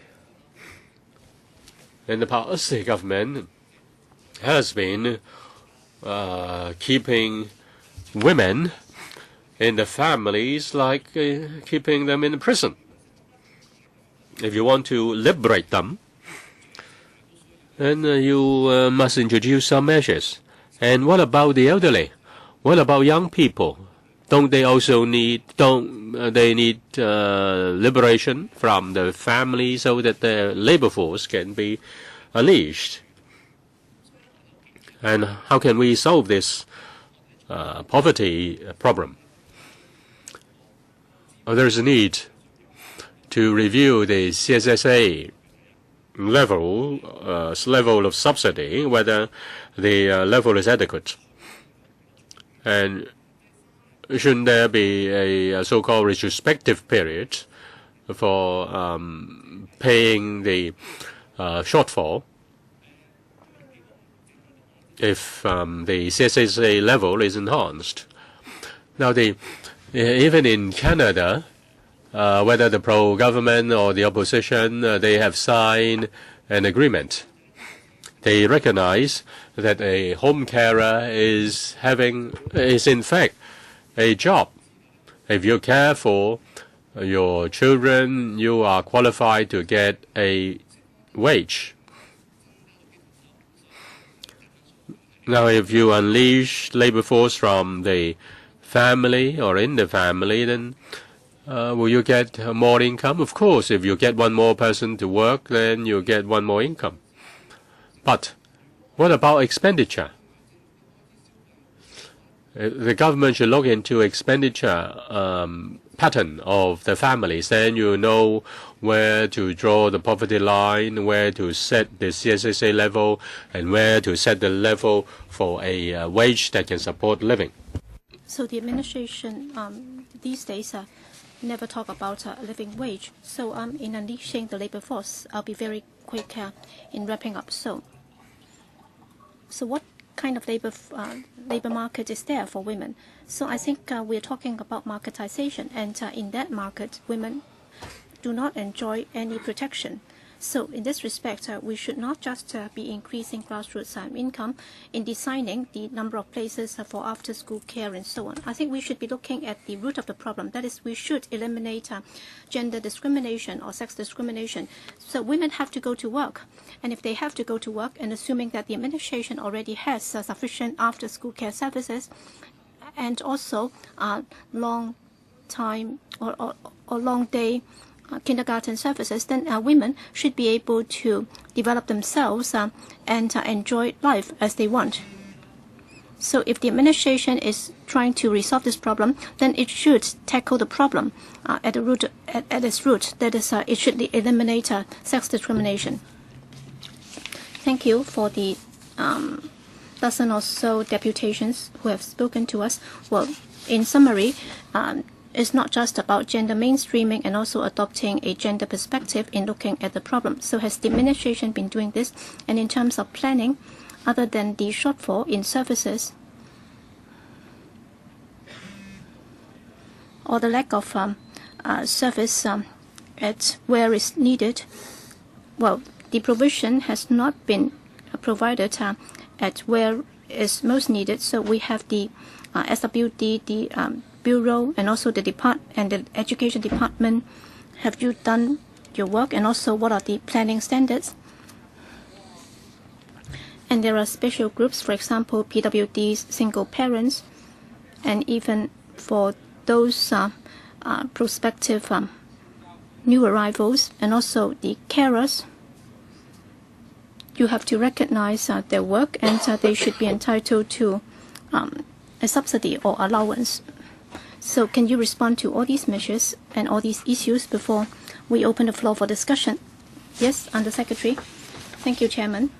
In the past, the government has been keeping women in the families like keeping them in prison. If you want to liberate them, then you must introduce some measures. And what about the elderly? What about young people? Don't they also need liberation from the family so that the labor force can be unleashed? And how can we solve this poverty problem? There is a need to review the CSSA level of subsidy, whether the level is adequate. And shouldn't there be a so-called retrospective period for paying the shortfall if the CSSA level is enhanced? Now, even in Canada, whether the pro-government or the opposition, they have signed an agreement. They recognize that a home carer is in fact a job. If you care for your children, you are qualified to get a wage. Now, if you unleash labor force from the family or in the family, then will you get more income? Of course, if you get one more person to work, then you get one more income. But what about expenditure? The government should look into expenditure pattern of the families. Then you know where to draw the poverty line, where to set the CSSA level, and where to set the level for a wage that can support living. So the administration these days never talk about a living wage. So in unleashing the labor force, I'll be very quick in wrapping up. So what kind of labor market is there for women? So I think we're talking about marketization, and in that market, women do not enjoy any protection. So in this respect, we should not just be increasing grassroots income in designing the number of places for after-school care and so on. I think we should be looking at the root of the problem. That is, we should eliminate gender discrimination or sex discrimination. So women have to go to work. And if they have to go to work, and assuming that the administration already has sufficient after-school care services, and also long time or long day kindergarten services, then women should be able to develop themselves and enjoy life as they want. So if the administration is trying to resolve this problem, then it should tackle the problem at its root. That is, it should eliminate sex discrimination. Thank you for the dozen or so deputations who have spoken to us. Well, in summary, it's not just about gender mainstreaming and also adopting a gender perspective in looking at the problem. So has the administration been doing this? And in terms of planning, other than the shortfall in services or the lack of service at where it's needed, well, the provision has not been provided at where is most needed. So we have the SWD, the Bureau, and also the the Education Department. Have you done your work? And also, what are the planning standards? And there are special groups, for example, PWDs, single parents, and even for those prospective new arrivals, and also the carers. You have to recognize their work, and they should be entitled to a subsidy or allowance. So can you respond to all these measures and all these issues before we open the floor for discussion? Yes, Under Secretary. Thank you, Chairman.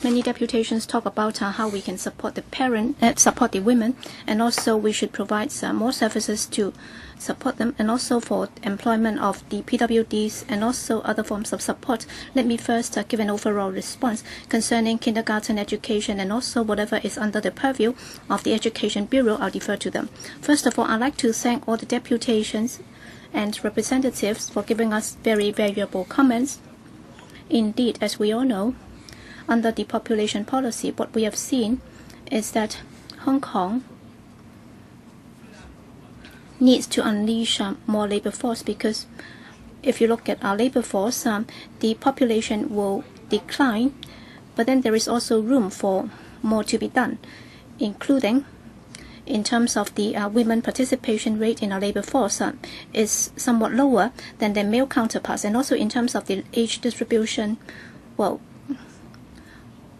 Many deputations talk about how we can support the women, and also we should provide more services to support them, and also for employment of the PWDs and also other forms of support. Let me first give an overall response concerning kindergarten education and also whatever is under the purview of the Education Bureau. I'll defer to them. First of all, I'd like to thank all the deputations and representatives for giving us very valuable comments. Indeed, as we all know, under the population policy, what we have seen is that Hong Kong needs to unleash more labor force, because if you look at our labor force, the population will decline, but then there is also room for more to be done, including in terms of the women participation rate in our labor force is somewhat lower than their male counterparts, and also in terms of the age distribution, well,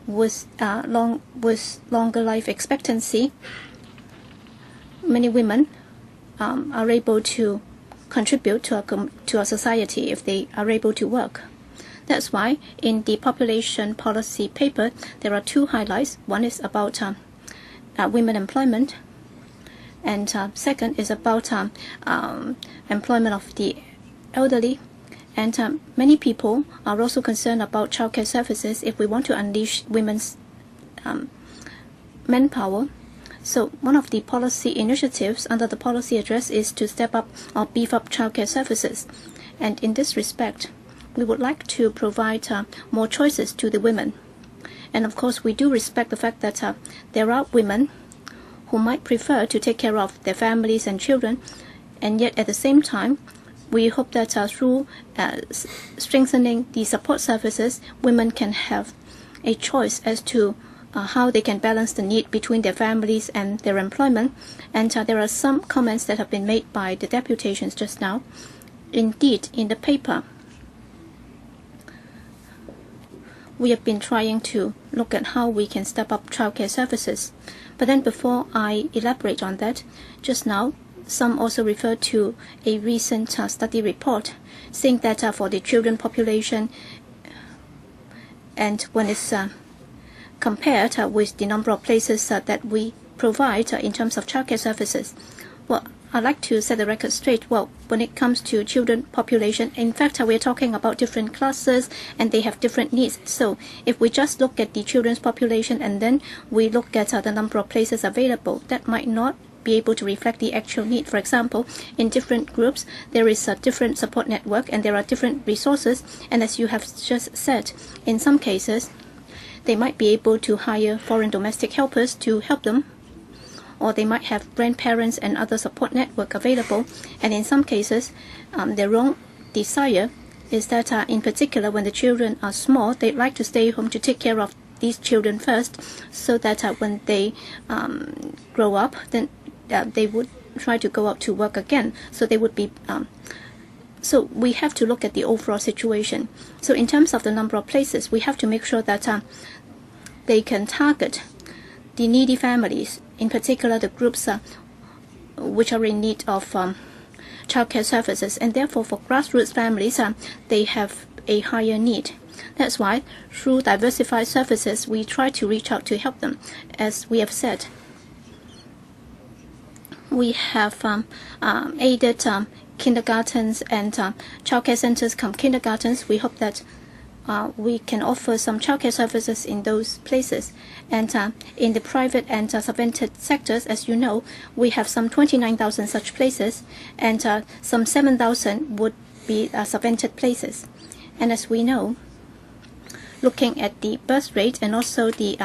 with longer life expectancy, many women are able to contribute to our society if they are able to work. That's why in the population policy paper there are two highlights. One is about women employment, and second is about employment of the elderly. And many people are also concerned about childcare services if we want to unleash women's manpower. So one of the policy initiatives under the policy address is to step up or beef up childcare services. And in this respect, we would like to provide more choices to the women. And of course, we do respect the fact that there are women who might prefer to take care of their families and children, and yet at the same time, we hope that through strengthening the support services, women can have a choice as to how they can balance the need between their families and their employment. And there are some comments that have been made by the deputations just now. Indeed, in the paper, we have been trying to look at how we can step up childcare services. But then before I elaborate on that, just now, some also refer to a recent study report saying that for the children population, and when it's compared with the number of places that we provide in terms of childcare services, well, I'd like to set the record straight. Well, when it comes to children population, in fact, we're talking about different classes and they have different needs. So if we just look at the children's population and then we look at the number of places available, that might not be able to reflect the actual need. For example, in different groups, there is a different support network and there are different resources. And as you have just said, in some cases, they might be able to hire foreign domestic helpers to help them, or they might have grandparents and other support network available. And in some cases, their own desire is that in particular when the children are small, they'd like to stay home to take care of these children first, so that when they grow up, then they would try to go out to work again. So they would be so we have to look at the overall situation. So in terms of the number of places, we have to make sure that they can target the needy families, in particular the groups which are in need of childcare services, and therefore for grassroots families, they have a higher need. That's why through diversified services, we try to reach out to help them. As we have said, we have aided kindergartens and childcare centers come kindergartens. We hope that we can offer some childcare services in those places. And in the private and subvented sectors, as you know, we have some 29,000 such places, and some 7,000 would be subvented places. And as we know, looking at the birth rate and also the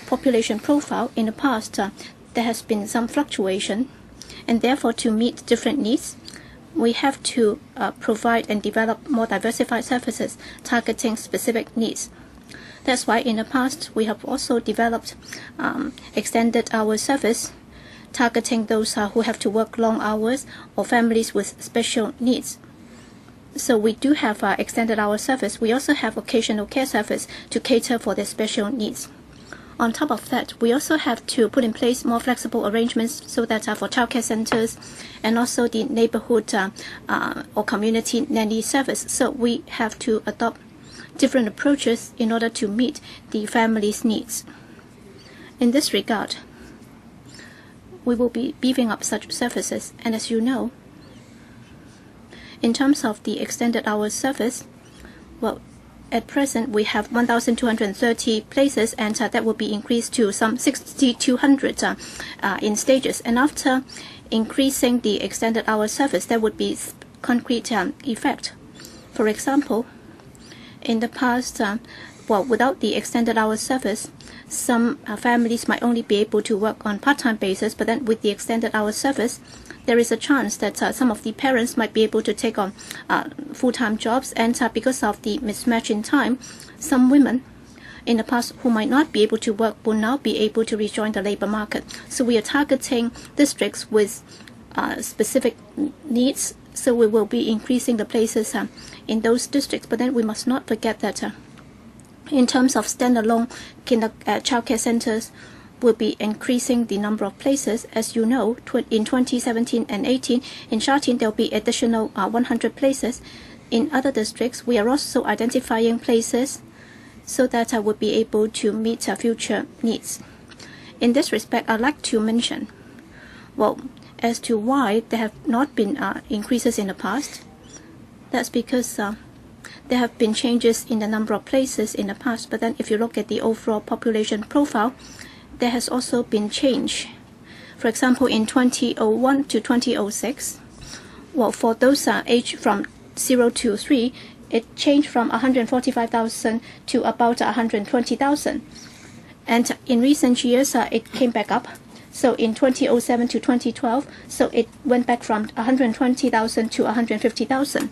population profile, in the past there has been some fluctuation, and therefore to meet different needs, we have to provide and develop more diversified services targeting specific needs. That's why in the past we have also developed extended hour service targeting those who have to work long hours or families with special needs. So we do have extended hour service. We also have occasional care service to cater for their special needs. On top of that, we also have to put in place more flexible arrangements so that for childcare centers and also the neighborhood or community nanny service. So we have to adopt different approaches in order to meet the family's needs. In this regard, we will be beefing up such services. And as you know, in terms of the extended hours service, well, at present we have 1,230 places, and that will be increased to some 6,200 in stages. And after increasing the extended hours service, there would be concrete effect. For example, in the past, well, without the extended hours service, some families might only be able to work on part-time basis, but then with the extended hours service, there is a chance that some of the parents might be able to take on full-time jobs, and because of the mismatch in time, some women in the past who might not be able to work will now be able to rejoin the labor market. So we are targeting districts with specific needs, so we will be increasing the places in those districts. But then we must not forget that in terms of standalone childcare centers, will be increasing the number of places. As you know, in 2017 and 18, in Sha Tin there will be additional 100 places. In other districts, we are also identifying places so that I would be able to meet future needs. In this respect, I'd like to mention, well, as to why there have not been increases in the past. That's because there have been changes in the number of places in the past, but then if you look at the overall population profile, there has also been change. For example, in 2001 to 2006, well, for those aged from 0 to 3, it changed from 145,000 to about 120,000. And in recent years, it came back up. So in 2007 to 2012, so it went back from 120,000 to 150,000.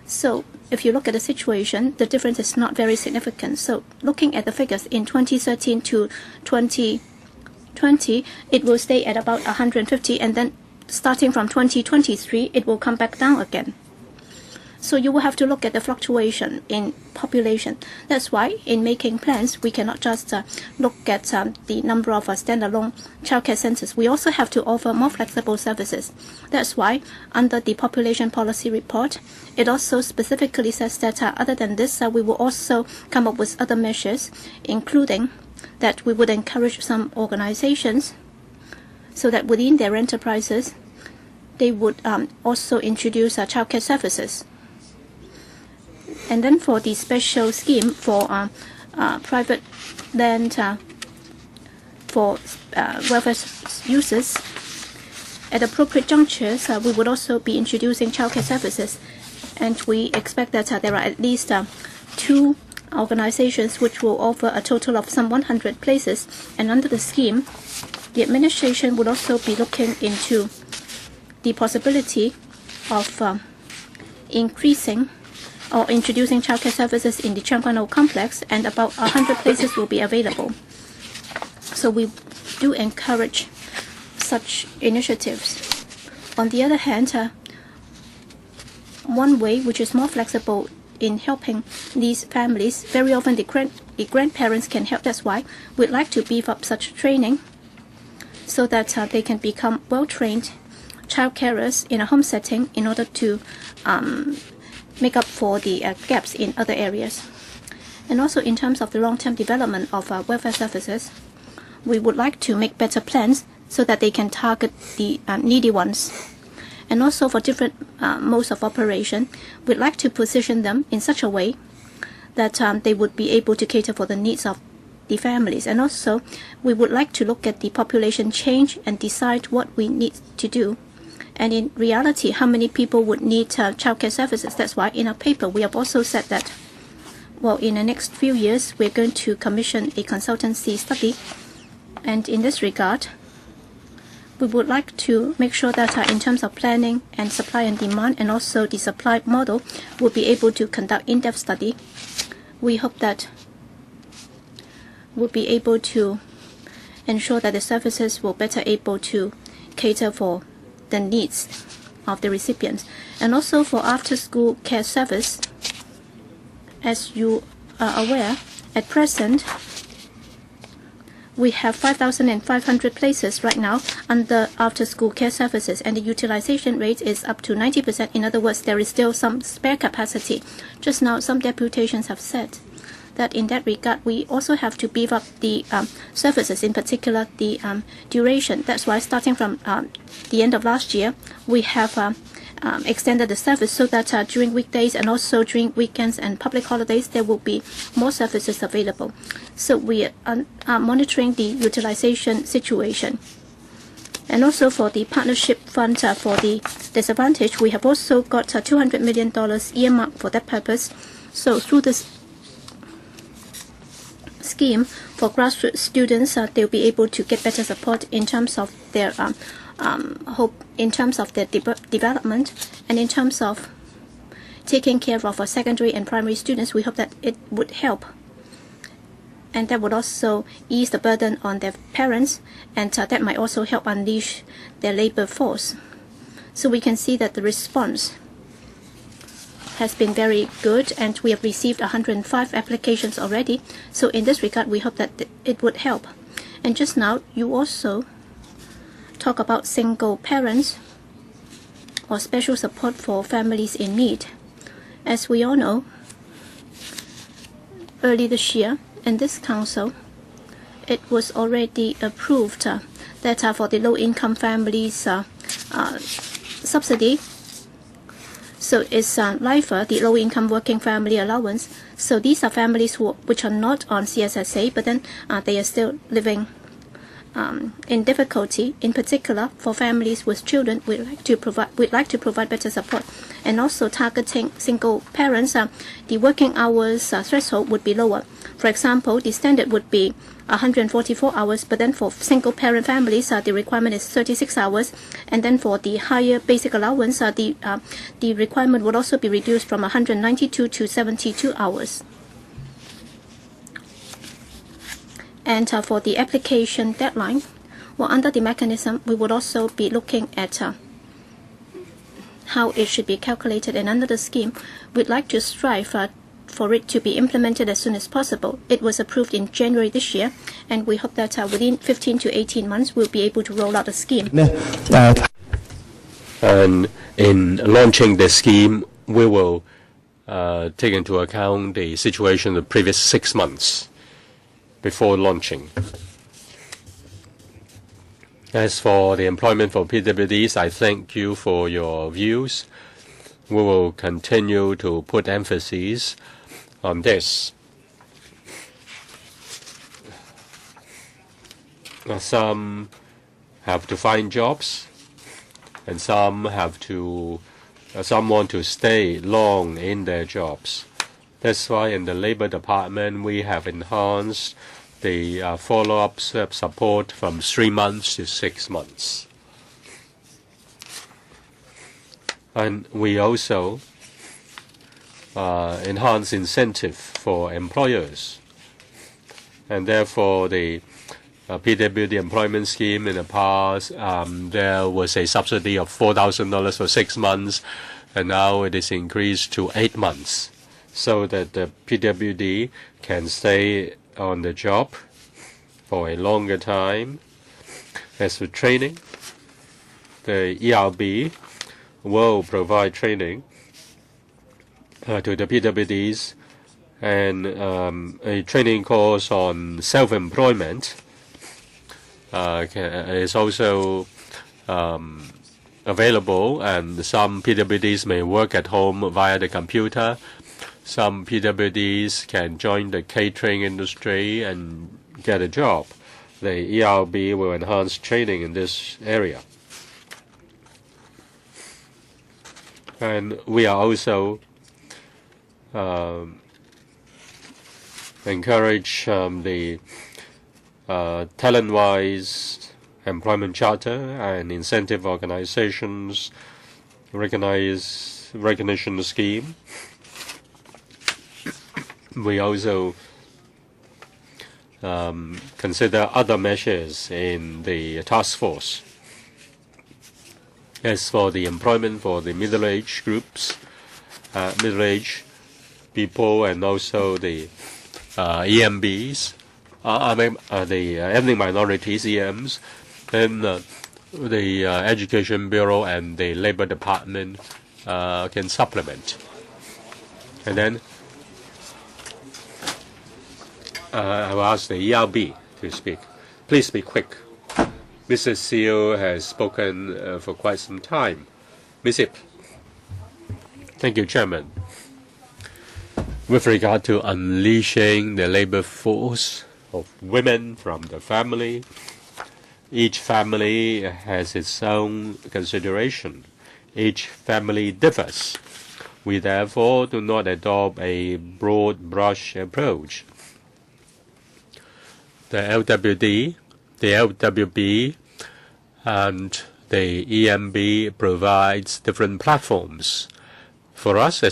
So if you look at the situation, the difference is not very significant. So looking at the figures in 2013 to 2020, it will stay at about 150, and then starting from 2023, it will come back down again. So you will have to look at the fluctuation in population. That's why in making plans, we cannot just look at the number of standalone childcare centers. We also have to offer more flexible services. That's why under the population policy report, it also specifically says that other than this, we will also come up with other measures, including that we would encourage some organizations so that within their enterprises, they would also introduce childcare services. And then for the special scheme for private land for welfare uses, at appropriate junctures, we would also be introducing childcare services. And we expect that there are at least 2 organizations which will offer a total of some 100 places. And under the scheme, the administration would also be looking into the possibility of increasing or introducing childcare services in the Cheung complex, and about 100 places will be available. So we do encourage such initiatives. On the other hand, one way which is more flexible in helping these families, very often the grandparents can help. That's why we'd like to beef up such training so that they can become well-trained child carers in a home setting in order to make up for the gaps in other areas. And also in terms of the long-term development of welfare services, we would like to make better plans so that they can target the needy ones. And also for different modes of operation, we'd like to position them in such a way that they would be able to cater for the needs of the families. And also, we would like to look at the population change and decide what we need to do. And in reality, how many people would need childcare services. That's why in our paper, we have also said that, well, in the next few years, we're going to commission a consultancy study. And in this regard, we would like to make sure that in terms of planning and supply and demand, and also the supply model, we'll be able to conduct in-depth study. We hope that we'll be able to ensure that the services will better able to cater for the needs of the recipients. And also for after-school care service, as you are aware, at present, we have 5,500 places right now under after-school care services, and the utilization rate is up to 90%. In other words, there is still some spare capacity. Just now, some deputations have said that in that regard, we also have to beef up the services, in particular the duration. That's why starting from the end of last year, we have extended the service so that during weekdays and also during weekends and public holidays, there will be more services available. So we are monitoring the utilization situation. And also for the partnership fund for the disadvantaged, we have also got $200 million earmarked for that purpose. So through this scheme for grassroots students, they'll be able to get better support in terms of their in terms of their development, and in terms of taking care of our secondary and primary students. We hope that it would help, and that would also ease the burden on their parents, and that might also help unleash their labor force. So we can see that the response has been very good, and we have received 105 applications already. So in this regard, we hope that it would help. And just now, you also talk about single parents or special support for families in need. As we all know, early this year in this council, it was already approved that for the low-income families subsidy. So it's LIFA, the low-income working family allowance. So these are families which are not on CSSA, but then they are still living in difficulty. In particular, for families with children, we'd like to provide better support, and also targeting single parents. The working hours threshold would be lower. For example, the standard would be 144 hours, but then for single parent families, the requirement is 36 hours, and then for the higher basic allowance, the requirement would also be reduced from 192 to 72 hours. And for the application deadline, well, under the mechanism, we would also be looking at how it should be calculated. And under the scheme, we'd like to strive for it to be implemented as soon as possible. It was approved in January this year, and we hope that within 15 to 18 months, we'll be able to roll out the scheme. And in launching the scheme, we will take into account the situation of the previous 6 months before launching. As for the employment for PWDs, I thank you for your views. We will continue to put emphasis on this. Some have to find jobs, and some want to stay long in their jobs. That's why in the Labor Department we have enhanced the follow-up support from 3 months to 6 months. And we also enhance incentive for employers. And therefore, the PWD employment scheme in the past, there was a subsidy of $4,000 for 6 months, and now it is increased to 8 months, so that the PWD can stay on the job for a longer time. As for training, the ERB will provide training to the PWDs, and a training course on self-employment is also available, and some PWDs may work at home via the computer. Some PWDs can join the catering industry and get a job. The ERB will enhance training in this area. And we are also encourage the talent-wise employment charter and incentive organizations recognition scheme. We also consider other measures in the task force. As for the employment for the middle-aged groups, middle-aged people, and also the EMBs, the ethnic minorities, EMs, then the Education Bureau and the Labor Department can supplement. And then I will ask the ERB to speak. Please be quick. Mrs. CEO has spoken for quite some time. Ms. Ip. Thank you, Chairman. With regard to unleashing the labor force of women from the family, each family has its own consideration. Each family differs. We therefore do not adopt a broad brush approach. The LWD, the LWB, and the EMB provides different platforms. For us,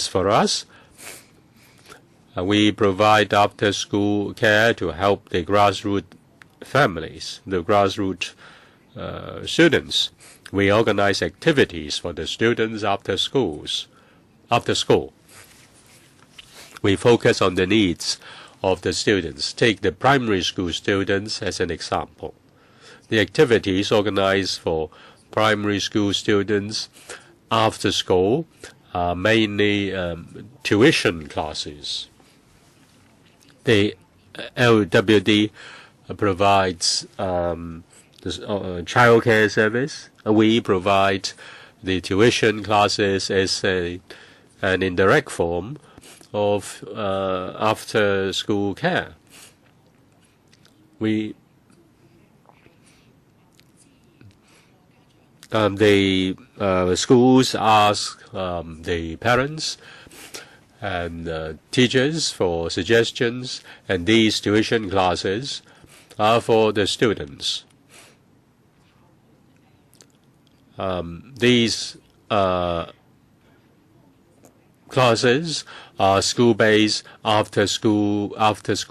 we provide after-school care to help the grassroots families, the grassroots students. We organize activities for the students after school. We focus on the needs of the students. Take the primary school students as an example. The activities organized for primary school students after school are mainly tuition classes. The LWD provides the child care service. We provide the tuition classes as an indirect form of after-school care. The schools ask the parents and teachers for suggestions, and these tuition classes are for the students. These classes are school-based after-school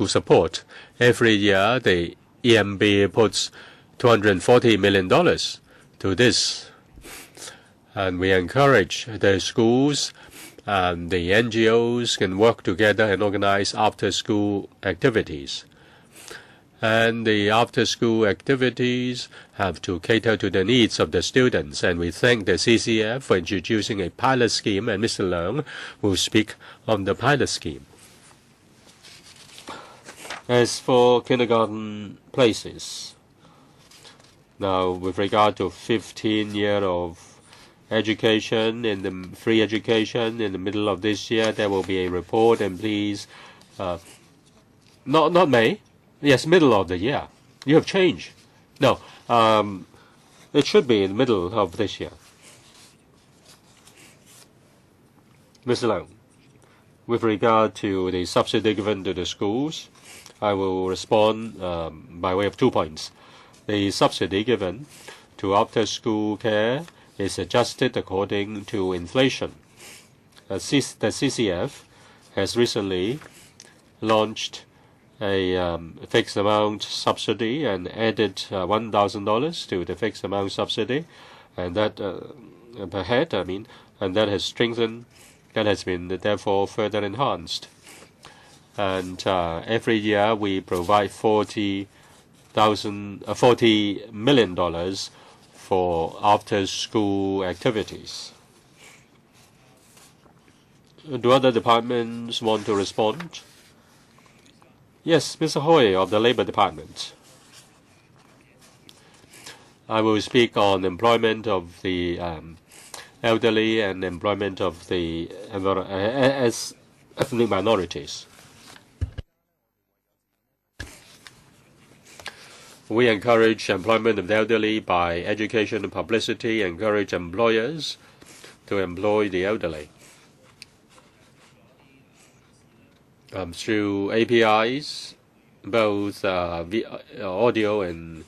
support. Every year, the EMB puts $240 million to this, and we encourage the schools and the NGOs can work together and organize after-school activities. And the after-school activities have to cater to the needs of the students. And we thank the CCF for introducing a pilot scheme, and Mr. Leung will speak on the pilot scheme. As for kindergarten places, now with regard to 15 years of education, in the free education, in the middle of this year, there will be a report, and please, not May. Yes, middle of the year. You have changed. No, it should be in the middle of this year. Mr. Leung, with regard to the subsidy given to the schools, I will respond by way of 2 points. The subsidy given to after-school care is adjusted according to inflation. The CCF has recently launched a fixed amount subsidy and added $1,000 to the fixed amount subsidy, and that per head, and that has strengthened. That has been therefore further enhanced. And every year we provide $40 million for after-school activities. Do other departments want to respond? Yes, Mr. Hui of the Labour Department. I will speak on employment of the elderly and employment of the as ethnic minorities. We encourage employment of the elderly by education and publicity, encourage employers to employ the elderly. Through APIs, both audio and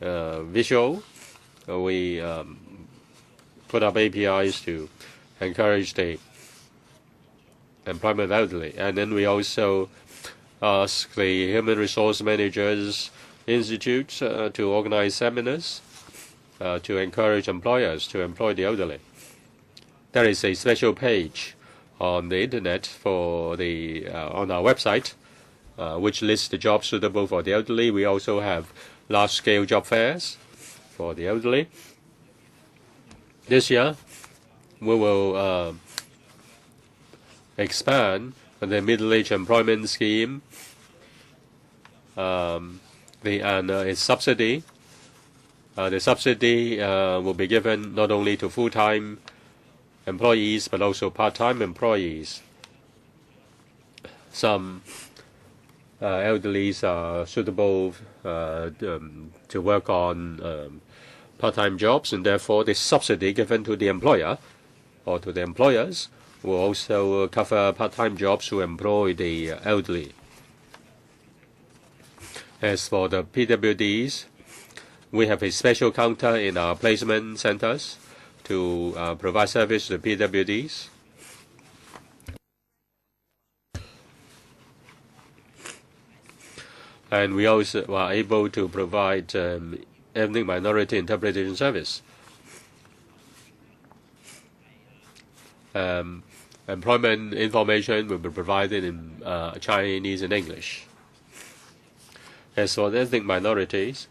visual, we put up APIs to encourage the employment of elderly. And then we also ask the Human Resource Managers Institute to organize seminars to encourage employers to employ the elderly. There is a special page on the internet for the on our website which lists the jobs suitable for the elderly. We also have large-scale job fairs for the elderly. This year, we will expand the middle-age employment scheme, its subsidy. The subsidy will be given not only to full-time employees but also part-time employees. Some elderlies are suitable to work on part-time jobs, and therefore the subsidy given to the employer or to the employers will also cover part-time jobs to employ the elderly. As for the PWDs, we have a special counter in our placement centers to provide service to the PWDs. And we also are able to provide ethnic minority interpretation service. Employment information will be provided in Chinese and English. As for the ethnic minorities,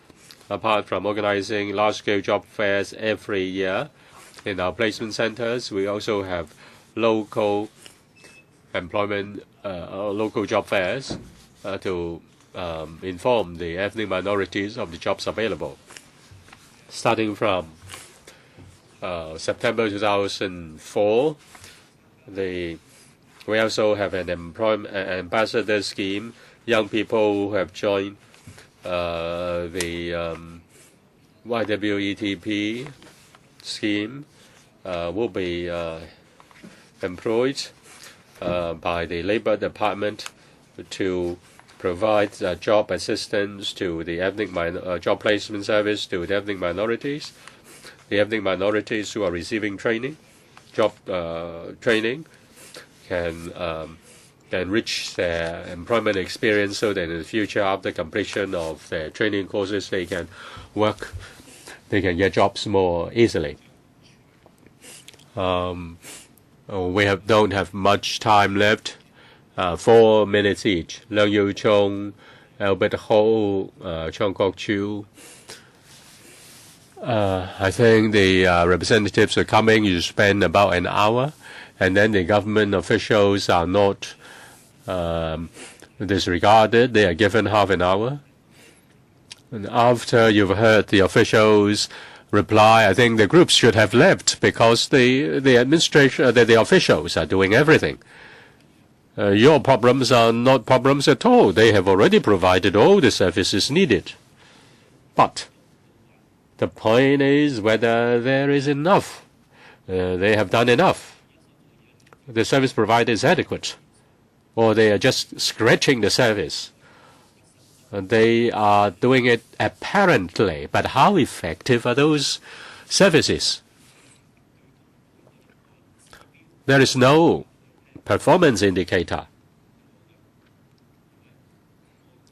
apart from organizing large-scale job fairs every year in our placement centers, we also have local employment, local job fairs to inform the ethnic minorities of the jobs available. Starting from September 2004, we also have an employment ambassador scheme. Young people who have joined the YWETP scheme will be employed by the Labour Department to provide job assistance to the ethnic job placement service to the ethnic minorities. The ethnic minorities who are receiving training, job training, can enrich their employment experience so that in the future, after completion of their training courses, they can get jobs more easily. We don't have much time left. 4 minutes each. Leung Yiu-chung, Albert Ho, Chong Kok-chiu. I think the representatives are coming. You spend about an hour, and then the government officials are not disregarded. They are given half an hour. And after you've heard the officials reply, I think the groups should have left because the administration, the officials are doing everything. Your problems are not problems at all. They have already provided all the services needed. But the point is whether there is enough. They have done enough. the service provider is adequate, or they are just scratching the service. They are doing it apparently, but how effective are those services? There is no performance indicator.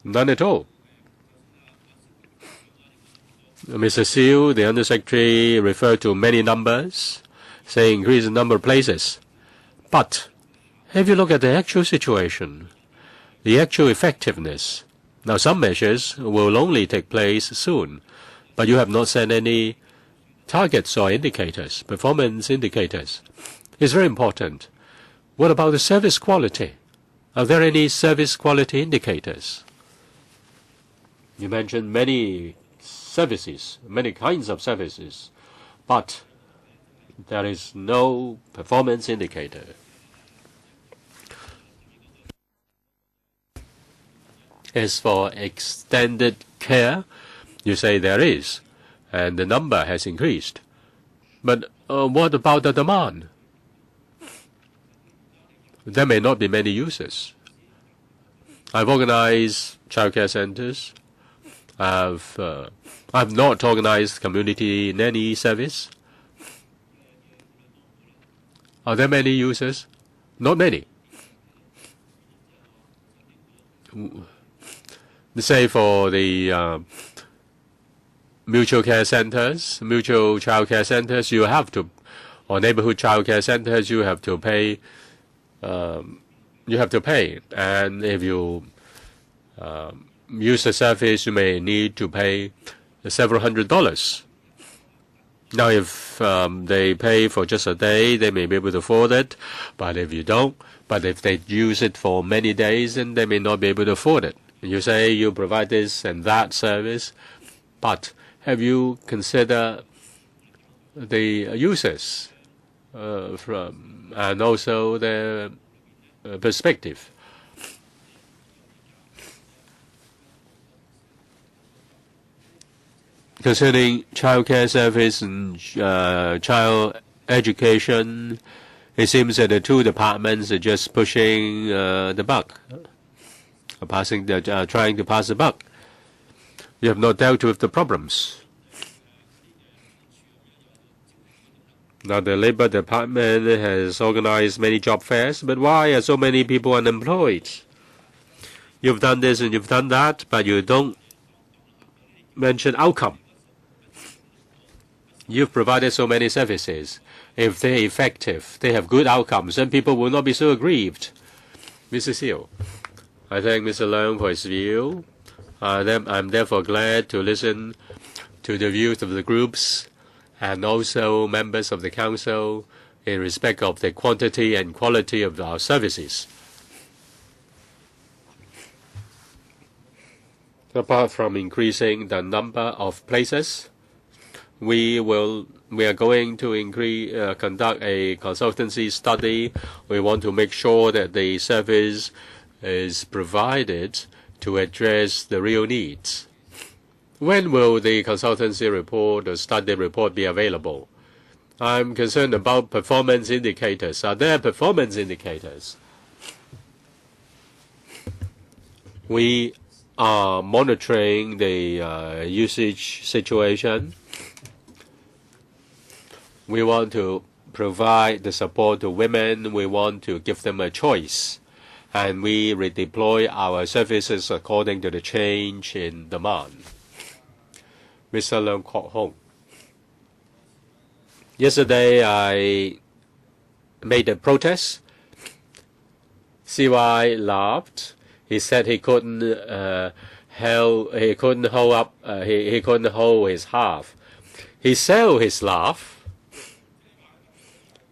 None at all. Mr. Siu, the Undersecretary, referred to many numbers, saying increase the number of places. But if you look at the actual situation, the actual effectiveness, now some measures will only take place soon, but you have not set any targets or indicators, performance indicators. It's very important. What about the service quality? Are there any service quality indicators? You mentioned many services, many kinds of services, but there is no performance indicator. As for extended care, you say there is, and the number has increased. But what about the demand? There may not be many users. I've organized childcare centers. I've not organized community nanny service. Are there many users? Not many. Say for the mutual care centers, mutual child care centers, you have to, or neighborhood child care centers, you have to pay. And if you use the service, you may need to pay several $100s. Now, if they pay for just a day, they may be able to afford it. But if you don't, but if they use it for many days, then they may not be able to afford it. You say you provide this and that service, but have you considered the users and also their perspective? Concerning child care service and child education, it seems that the two departments are just pushing the buck, trying to pass the buck. You have not dealt with the problems. Now the Labor Department has organized many job fairs, but why are so many people unemployed? You've done this and you've done that, but you don't mention outcome. You've provided so many services. If they're effective, they have good outcomes, then people will not be so aggrieved. Mr. Siu, I thank Mr. Leung for his view. I'm therefore glad to listen to the views of the groups and also members of the Council in respect of the quantity and quality of our services. Apart from increasing the number of places, we are going to conduct a consultancy study. We want to make sure that the service is provided to address the real needs. When will the consultancy report or study report be available? I'm concerned about performance indicators. Are there performance indicators? We are monitoring the usage situation. We want to provide the support to women. We want to give them a choice. And we redeploy our services according to the change in demand. Mr. Leung Kok-hong. Yesterday, I made a protest. CY laughed. He said he couldn't hold his half. He sold his laugh.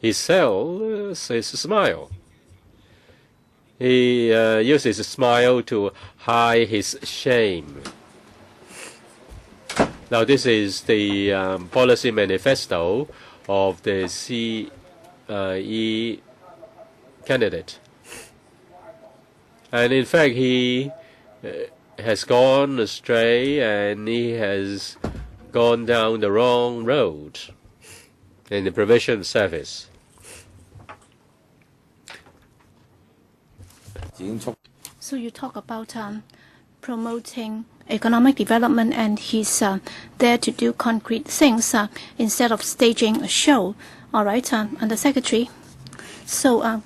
He sells his smile. He uses his smile to hide his shame. Now, this is the policy manifesto of the CE candidate. And in fact, he has gone astray and he has gone down the wrong road in the provision service. So you talk about promoting economic development, and he's there to do concrete things instead of staging a show. All right, Under Secretary. So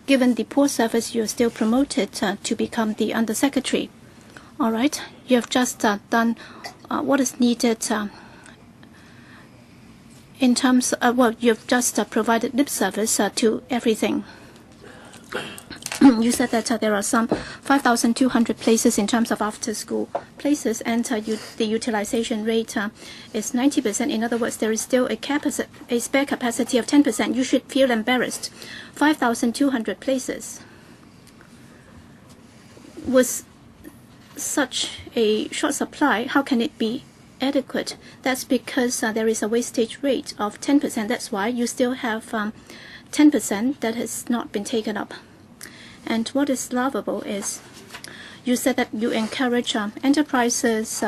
given the poor service, you're still promoted to become the Under Secretary. All right, you have just done what is needed in terms of, well, you've just provided lip service to everything. You said that there are some 5,200 places in terms of after-school places, and the utilization rate is 90%. In other words, there is still a spare capacity of 10%. You should feel embarrassed. 5,200 places was such a short supply. How can it be adequate? That's because there is a wastage rate of 10%. That's why you still have 10% that has not been taken up. And what is laughable is you said that you encourage enterprises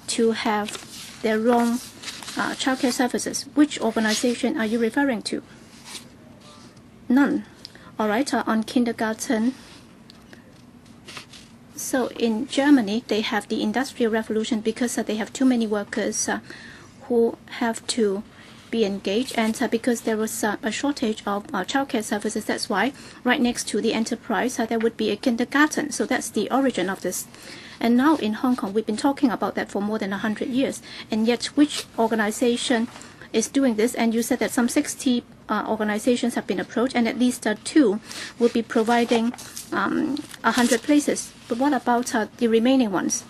to have their own childcare services. Which organization are you referring to? None. All right, on kindergarten. So in Germany, they have the Industrial Revolution because they have too many workers who have to be engaged, and because there was a shortage of childcare services. That's why right next to the enterprise there would be a kindergarten. So that's the origin of this. And now in Hong Kong, we've been talking about that for more than 100 years. And yet, which organization is doing this? And you said that some 60 organizations have been approached, and at least 2 will be providing 100 places. But what about the remaining ones?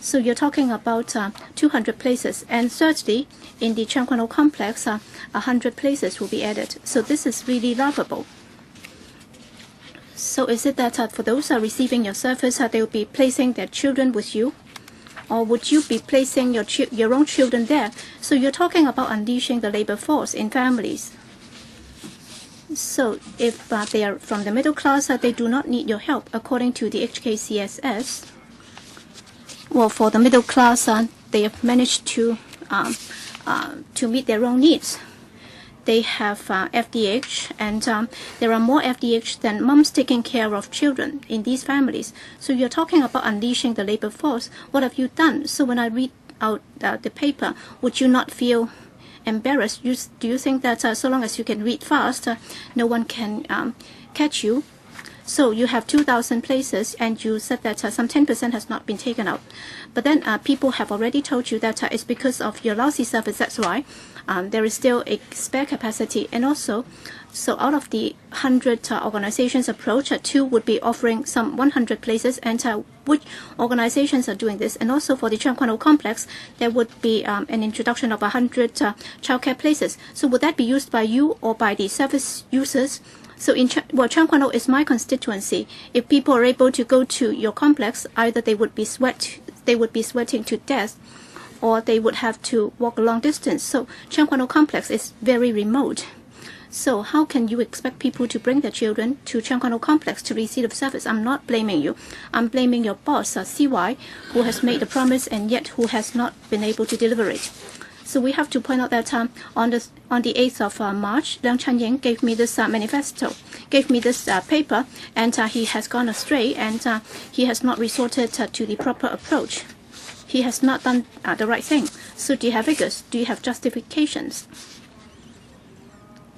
So you're talking about 200 places. And thirdly, in the Cheung Kwan O complex, 100 places will be added. So this is really laughable. So is it that for those receiving your service, they will be placing their children with you? Or would you be placing your own children there? So you're talking about unleashing the labor force in families. So if they are from the middle class, they do not need your help, according to the HKCSS. Well, for the middle class, they have managed to meet their own needs. They have FDH, and there are more FDH than moms taking care of children in these families. So you're talking about unleashing the labor force. What have you done? So when I read out the paper, would you not feel embarrassed? Do you think that so long as you can read fast, no one can catch you? So you have 2,000 places, and you said that some 10% has not been taken out. But then people have already told you that it's because of your lousy service. That's why there is still a spare capacity. And also, so out of the 100 organizations approached, 2 would be offering some 100 places. And which organizations are doing this? And also for the Cheung Kwan O complex, there would be an introduction of 100 childcare places. So would that be used by you or by the service users? So Cheung Kwan O is my constituency. If people are able to go to your complex, either they would be sweating to death, or they would have to walk a long distance. So Cheung Kwan O complex is very remote. So how can you expect people to bring their children to Cheung Kwan O complex to receive service? I'm not blaming you. I'm blaming your boss, CY, who has made a promise and yet who has not been able to deliver it. So we have to point out that on the 8th of March, Leung Chun-ying gave me this manifesto, gave me this paper, and he has gone astray, and he has not resorted to the proper approach. He has not done the right thing. So do you have figures? Do you have justifications?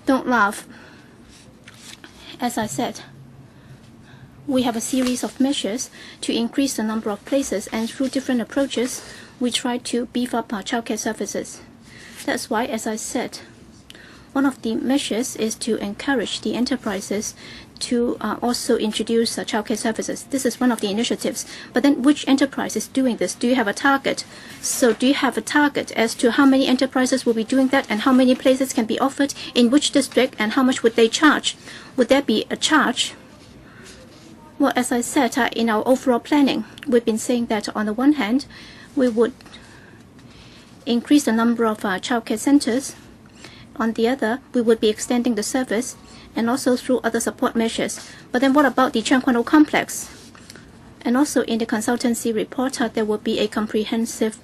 Don't laugh. As I said, we have a series of measures to increase the number of places, and through different approaches, we try to beef up our childcare services. That's why, as I said, one of the measures is to encourage the enterprises to also introduce childcare services. This is one of the initiatives. But then which enterprise is doing this? Do you have a target? So do you have a target as to how many enterprises will be doing that, and how many places can be offered in which district, and how much would they charge? Would there be a charge? Well, as I said, in our overall planning, we've been saying that on the one hand, we would increase the number of childcare centers. On the other, we would be extending the service, and also through other support measures. But then what about the Cheung Kwan O complex? And also in the consultancy report, there will be a comprehensive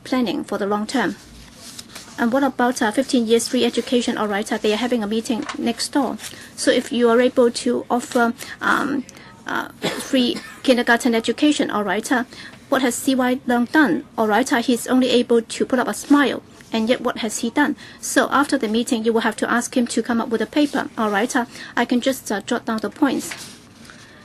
planning for the long term. And what about 15 years free education? All right, they are having a meeting next door. So if you are able to offer free kindergarten education. All right. What has CY Leung done? All right. He's only able to put up a smile. And yet, what has he done? So after the meeting, you will have to ask him to come up with a paper. All right. I can just jot down the points.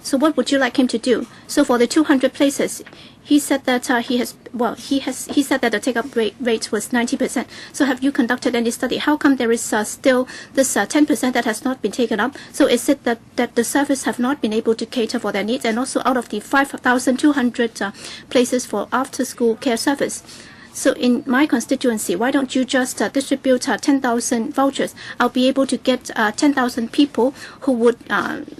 So what would you like him to do? So for the 200 places, he said that he said that the take-up rate was 90%. So have you conducted any study? How come there is still this 10% that has not been taken up? So is it that the service have not been able to cater for their needs? And also out of the 5,200 places for after-school care service, so in my constituency, why don't you just distribute 10,000 vouchers? I'll be able to get 10,000 people who would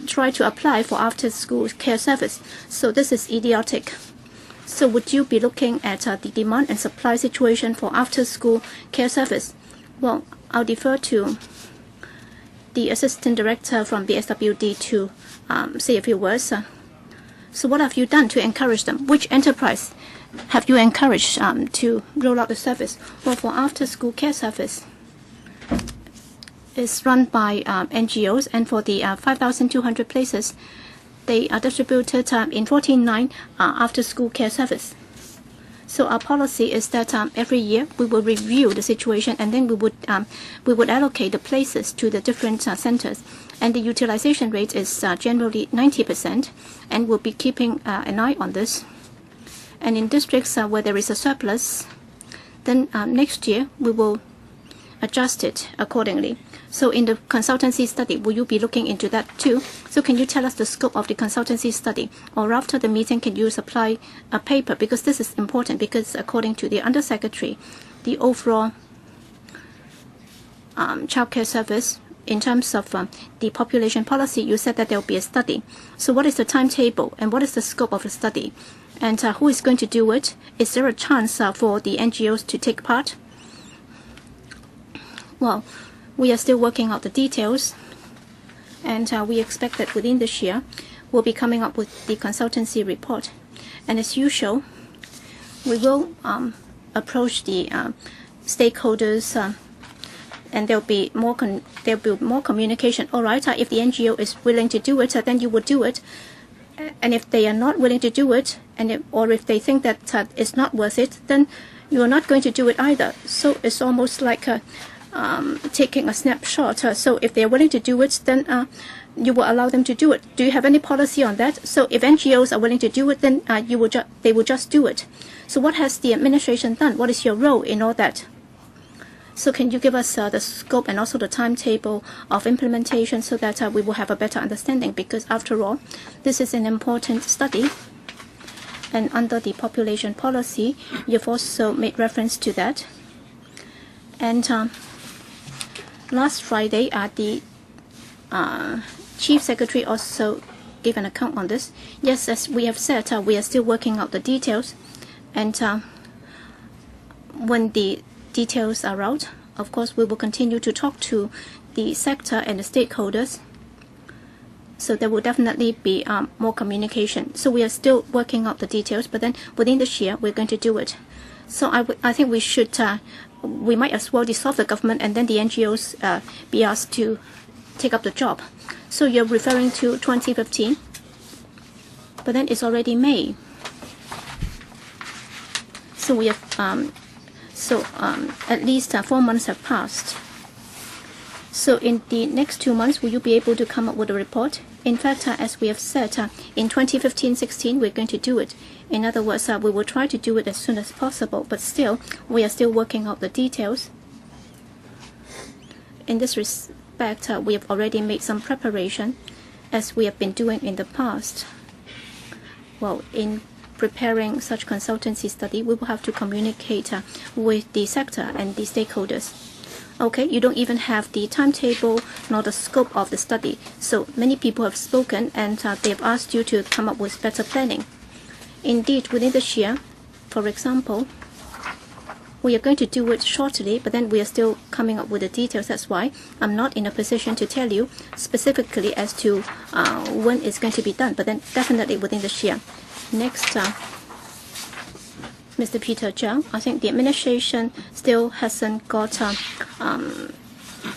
try to apply for after-school care service. So this is idiotic. So would you be looking at the demand and supply situation for after-school care service? Well, I'll defer to the Assistant Director from BSWD to say a few words. So what have you done to encourage them? Which enterprise have you encouraged to roll out the service? Well, for after-school care service, it's run by NGOs, and for the 5,200 places, they are distributed in 49 after-school care service. So our policy is that every year we will review the situation, and then we would allocate the places to the different centers. And the utilization rate is generally 90%, and we'll be keeping an eye on this. And in districts where there is a surplus, then next year we will adjust it accordingly. So in the consultancy study, will you be looking into that too? So can you tell us the scope of the consultancy study? Or after the meeting, can you supply a paper? Because this is important, because according to the Undersecretary, the overall childcare service, in terms of the population policy, you said that there will be a study. So what is the timetable and what is the scope of the study? And who is going to do it? Is there a chance for the NGOs to take part? Well, we are still working out the details, and we expect that within this year, we'll be coming up with the consultancy report. And as usual, we will approach the stakeholders, and there'll be more communication. All right, if the NGO is willing to do it, then you would do it. And if they are not willing to do it, or if they think that it's not worth it, then you are not going to do it either. So it's almost like taking a snapshot. So if they are willing to do it, then you will allow them to do it. Do you have any policy on that? So if NGOs are willing to do it, then they will just do it. So what has the administration done? What is your role in all that? So can you give us the scope and also the timetable of implementation so that we will have a better understanding? Because after all, this is an important study. And under the population policy, you've also made reference to that. And last Friday, the Chief Secretary also gave an account on this. Yes, as we have said, we are still working out the details. And when the details are out, of course, we will continue to talk to the sector and the stakeholders. So there will definitely be more communication. So we are still working out the details, but then within this year, we're going to do it. So I think we might as well dissolve the government, and then the NGOs be asked to take up the job. So you're referring to 2015, but then it's already May. So we have at least 4 months have passed. So in the next 2 months, will you be able to come up with a report? In fact, as we have said, in 2015-16, we're going to do it. In other words, we will try to do it as soon as possible, but still, we are still working out the details. In this respect, we have already made some preparation, as we have been doing in the past. Well, in preparing such consultancy study, we will have to communicate with the sector and the stakeholders. Okay, you don't even have the timetable nor the scope of the study. So many people have spoken, and they have asked you to come up with better planning. Indeed, within this year, for example, we are going to do it shortly, but then we are still coming up with the details. That's why I'm not in a position to tell you specifically as to when it's going to be done, but then definitely within this year. Next, Mr. Peter Cheung, I think the administration still hasn't got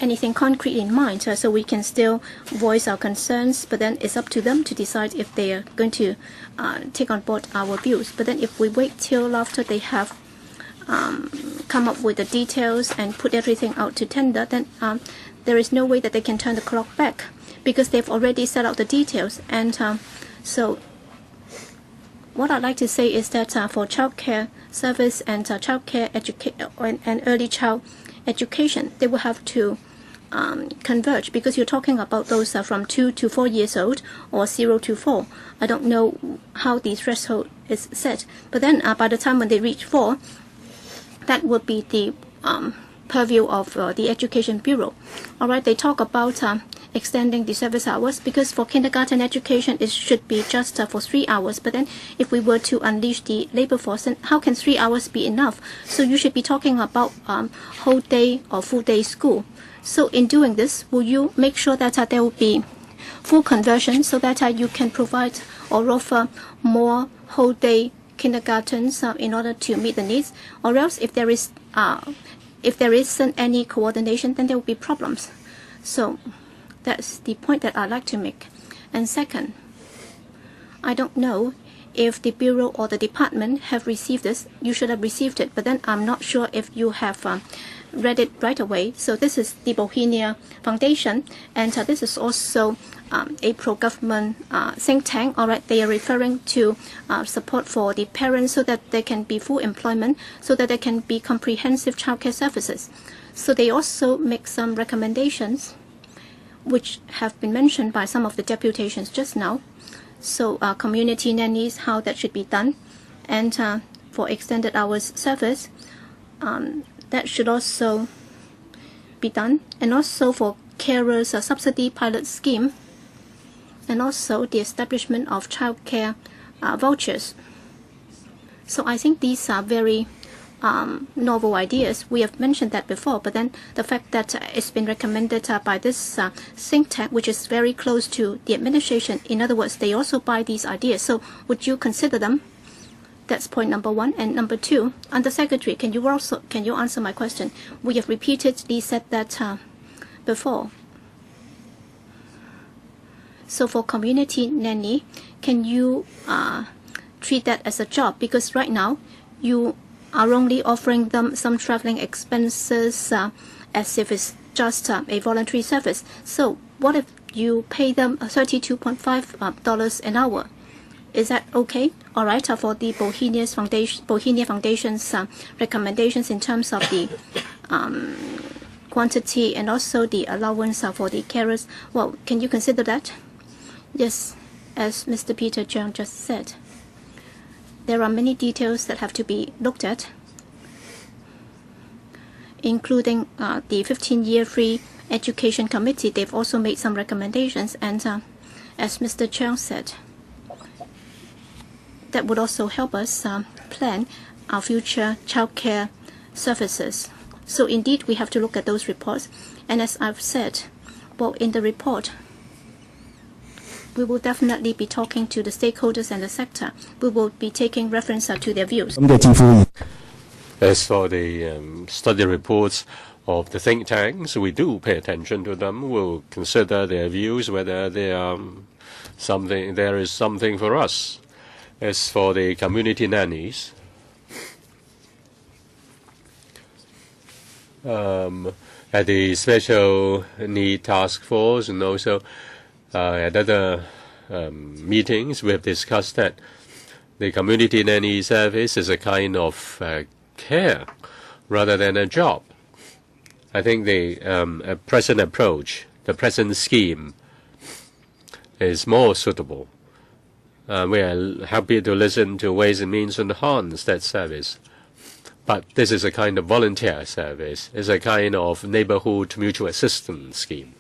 anything concrete in mind, so we can still voice our concerns, but then it's up to them to decide if they are going to take on board our views. But then if we wait till after they have come up with the details and put everything out to tender, then there is no way that they can turn the clock back, because they've already set out the details. And so what I'd like to say is that for childcare service and childcare and early child education, they will have to converge, because you're talking about those from 2 to 4 years old or 0 to 4. I don't know how the threshold is set, but then by the time when they reach 4, that would be the purview of the Education Bureau. All right, they talk about extending the service hours, because for kindergarten education it should be just for 3 hours. But then if we were to unleash the labor force, then how can 3 hours be enough? So you should be talking about whole day or full day school. So in doing this, will you make sure that there will be full conversion, so that you can provide or offer more whole day kindergartens in order to meet the needs? Or else if there isn't any coordination, then there will be problems. So that's the point that I'd like to make. And second, I don't know if the Bureau or the department have received this. You should have received it, but then I'm not sure if you have read it right away. So this is the Bohemia Foundation, and this is also a pro-government think tank. All right, they are referring to support for the parents, so that there can be full employment, so that there can be comprehensive childcare services. So they also make some recommendations, which have been mentioned by some of the deputations just now. So community nannies, how that should be done, and for extended hours service, that should also be done, and also for carers subsidy pilot scheme, and also the establishment of childcare vouchers. So I think these are very novel ideas. We have mentioned that before, but then the fact that it's been recommended by this think tank, which is very close to the administration, in other words, they also buy these ideas. So would you consider them? That's point number one. And number two, Under Secretary, can you answer my question? We have repeatedly said that before. So for community nanny, can you treat that as a job? Because right now you are only offering them some traveling expenses as if it's just a voluntary service. So what if you pay them $32.5 an hour? Is that okay? All right, for the Bohemia Foundation's recommendations in terms of the quantity and also the allowance for the carers, well, can you consider that? Yes, as Mr. Peter CHEUNG just said, there are many details that have to be looked at, including the 15-year free education committee. They've also made some recommendations, and as Mr. CHEUNG said, that would also help us plan our future childcare services. So indeed, we have to look at those reports. And as I've said, well, in the report, we will definitely be talking to the stakeholders and the sector. We will be taking reference to their views. As for the study reports of the think tanks, we do pay attention to them. We'll consider their views, whether they are there is something for us. As for the community nannies, at the special need task force and also at other meetings, we have discussed that the community nanny service is a kind of care rather than a job. I think the present approach, the present scheme, is more suitable. We are happy to listen to Ways and Means to enhance that service. But this is a kind of volunteer service. It's a kind of neighborhood mutual assistance scheme.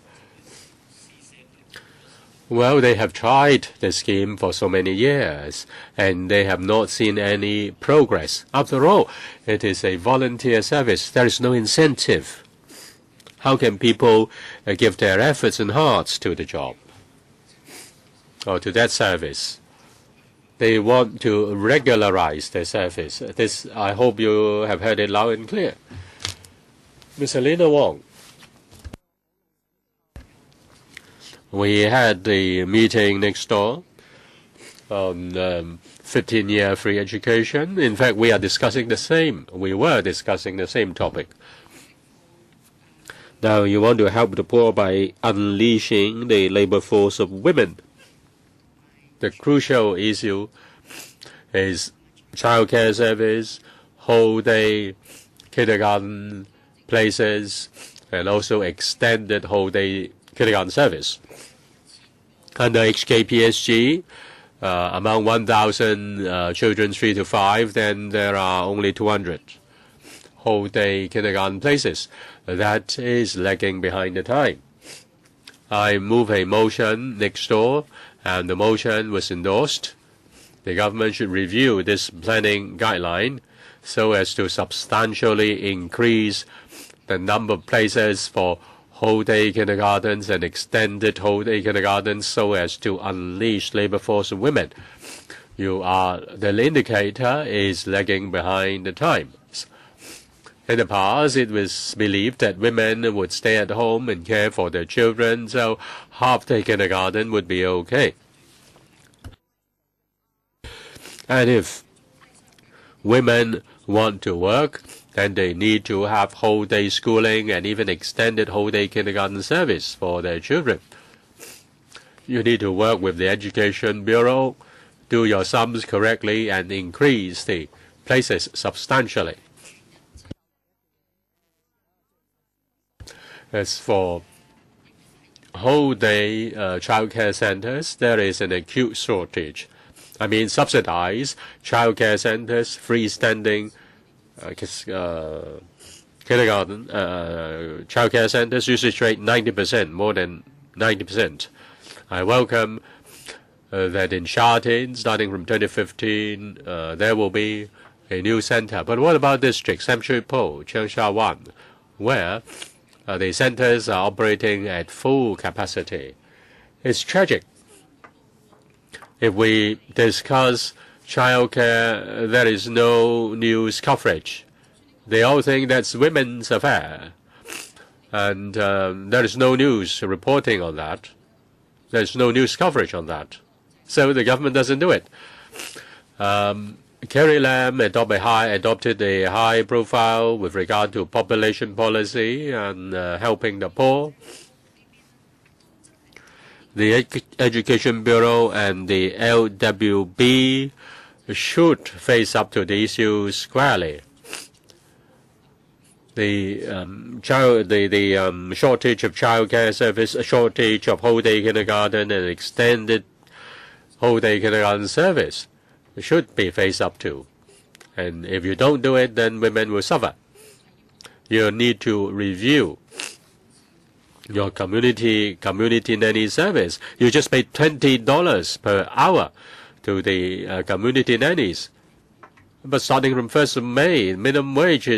Well, they have tried the scheme for so many years, and they have not seen any progress. After all, it is a volunteer service. There is no incentive. How can people give their efforts and hearts to the job or to that service? They want to regularize their service. This, I hope you have heard it loud and clear. Ms. Helena Wong. We had the meeting next door on 15-year free education. In fact, we were discussing the same topic. Now, you want to help the poor by unleashing the labor force of women. The crucial issue is childcare service, whole-day kindergarten places, and also extended whole-day kindergarten service. Under HKPSG, among 1,000 children 3 to 5, then there are only 200 whole-day kindergarten places. That is lagging behind the time. I move a motion next door, and the motion was endorsed. The government should review this planning guideline so as to substantially increase the number of places for whole-day kindergartens and extended whole-day kindergartens so as to unleash labor force of women. The indicator is lagging behind the times. In the past, it was believed that women would stay at home and care for their children, so half-day kindergarten would be okay. And if women want to work, then they need to have whole-day schooling and even extended whole-day kindergarten service for their children. You need to work with the Education Bureau, do your sums correctly, and increase the places substantially. As for whole-day childcare centers, there is an acute shortage. I mean, subsidized childcare centers, freestanding kindergarten childcare centers usage rate 90%, more than 90%. I welcome that in Sha Tin, starting from 2015, there will be a new center. But what about districts, Sam Shui Po, Cheung Sha Wan, where the centers are operating at full capacity? It's tragic. If we discuss childcare, there is no news coverage. They all think that's women's affair. And there is no news reporting on that. There's no news coverage on that. So the government doesn't do it. Carrie Lam adopted a high profile with regard to population policy and helping the poor. The Education Bureau and the LWB should face up to the issue squarely. The shortage of childcare service, a shortage of whole-day kindergarten and extended whole-day kindergarten service should be faced up to. And if you don't do it, then women will suffer. You need to review your community nanny service. You just pay $20 per hour to the community nannies. But starting from 1st of May,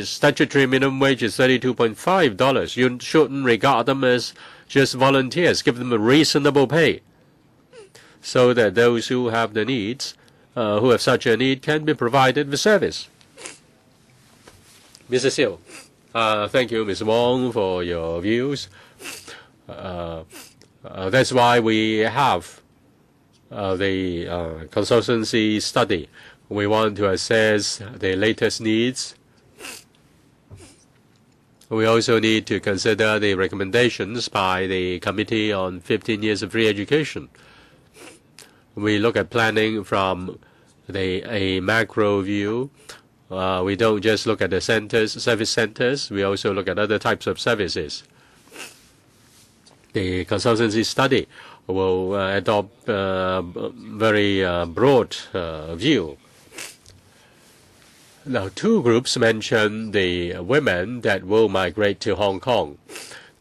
statutory minimum wage is $32.5. You shouldn't regard them as just volunteers. Give them a reasonable pay so that those who have the needs, who have such a need, can be provided with service. Mrs. Siu, thank you, Ms. Wong, for your views. That's why we have the consultancy study. We want to assess the latest needs. We also need to consider the recommendations by the Committee on 15 Years of Free Education. We look at planning from a macro view. We don't just look at the service centers. We also look at other types of services. The consultancy study will adopt a very broad view. Now, two groups mention the women that will migrate to Hong Kong.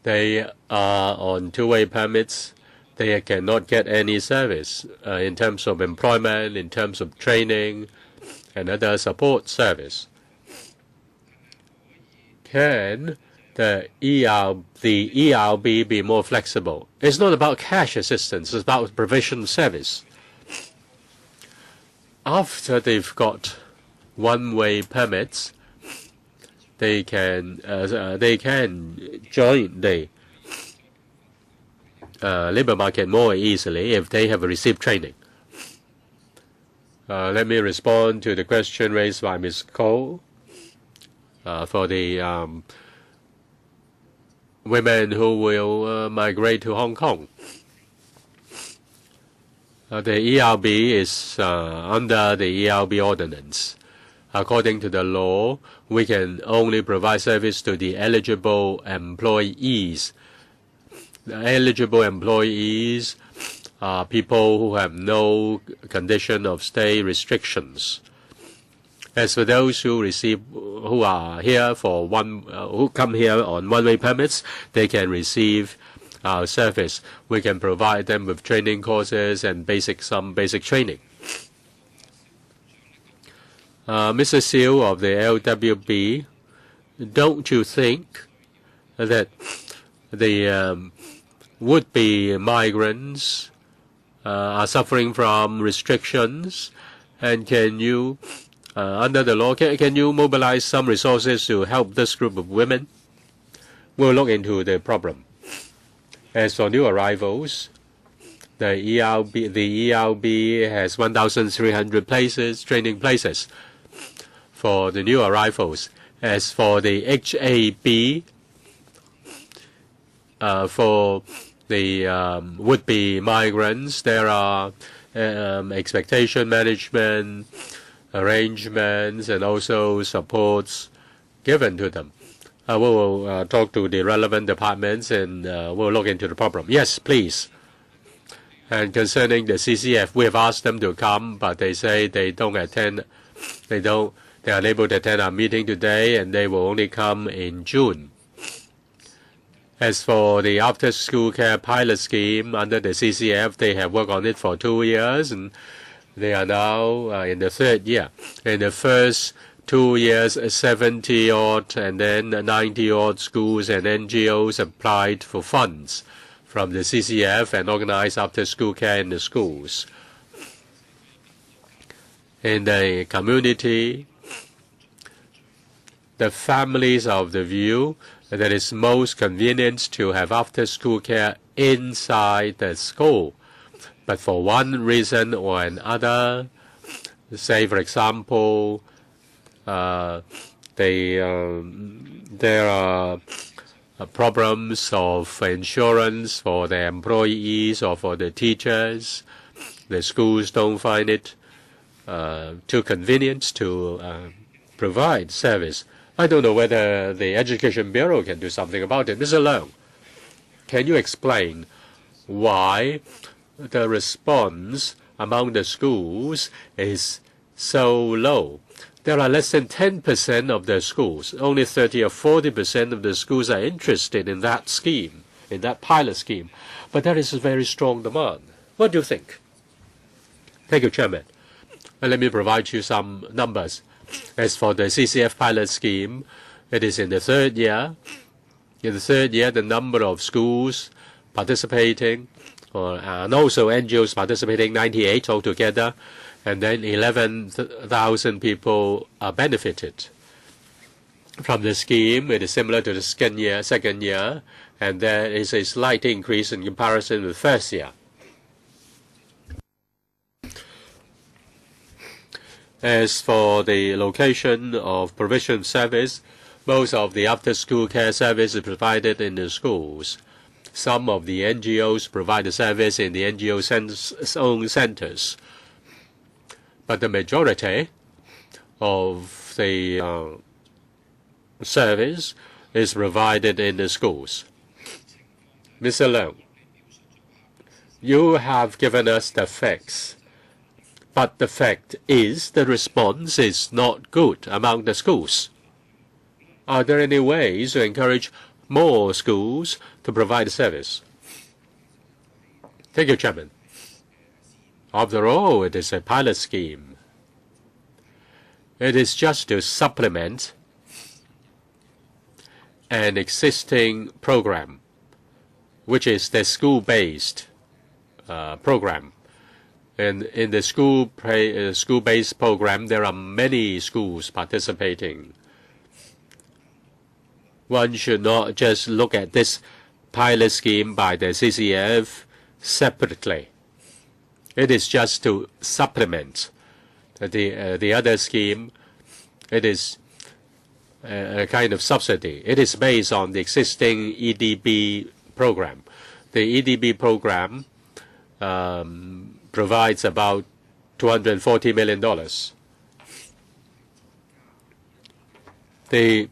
They are on two-way permits. They cannot get any service in terms of employment, in terms of training, and other support service. Can the ERB be more flexible? It's not about cash assistance. It's about provision of service. After they've got one-way permits, they can join the labor market more easily if they have received training. Let me respond to the question raised by Ms. Cole for the women who will migrate to Hong Kong. The ERB is under the ERB ordinance. According to the law, we can only provide service to the eligible employees. The eligible employees are people who have no condition of stay restrictions. As for those who are here for who come here on one-way permits, they can receive our service. We can provide them with training courses and some basic training. Mr. Siu of the LWB, don't you think that the would-be migrants are suffering from restrictions? And can you, under the law, can you mobilize some resources to help this group of women? We'll look into the problem. As for new arrivals, the ERB has 1,300 places, training places for the new arrivals. As for the HAB, for the would-be migrants, there are expectation management arrangements and also supports given to them. We will talk to the relevant departments and we'll look into the problem. Yes, please. And concerning the CCF, we have asked them to come, but they say they don't attend. They are unable to attend our meeting today, and they will only come in June. As for the after-school care pilot scheme under the CCF, they have worked on it for 2 years, and they are now in the 3rd year. In the first 2 years, 70-odd and then 90-odd schools and NGOs applied for funds from the CCF and organized after-school care in the schools. In the community, the families are of the view that it's most convenient to have after-school care inside the school. But for one reason or another, say for example, there are problems of insurance for the employees or for the teachers. The schools don't find it too convenient to provide service. I don't know whether the Education Bureau can do something about it. Mr. Leung, can you explain why the response among the schools is so low? There are less than 10% of the schools. Only 30 or 40% of the schools are interested in that scheme, in that pilot scheme. But there is a very strong demand. What do you think? Thank you, Chairman. Let me provide you some numbers. As for the CCF pilot scheme, it is in the 3rd year. In the 3rd year, the number of schools participating, and also NGOs participating, 98 altogether, and then 11,000 people are benefited from the scheme. It is similar to the 2nd year, and there is a slight increase in comparison with the 1st year. As for the location of provision service, most of the after-school care service is provided in the schools. Some of the NGOs provide the service in the NGO's own centers. But the majority of the service is provided in the schools. Mr. Leung, you have given us the facts. But the fact is the response is not good among the schools. Are there any ways to encourage more schools to provide service? Thank you, Chairman. After all, it is a pilot scheme. It is just to supplement an existing program, which is the school-based program. And in the school-based program, there are many schools participating. One should not just look at this pilot scheme by the CCF separately. It is just to supplement the other scheme. It is a kind of subsidy. It is based on the existing EDB program. The EDB program provides about $240 million. The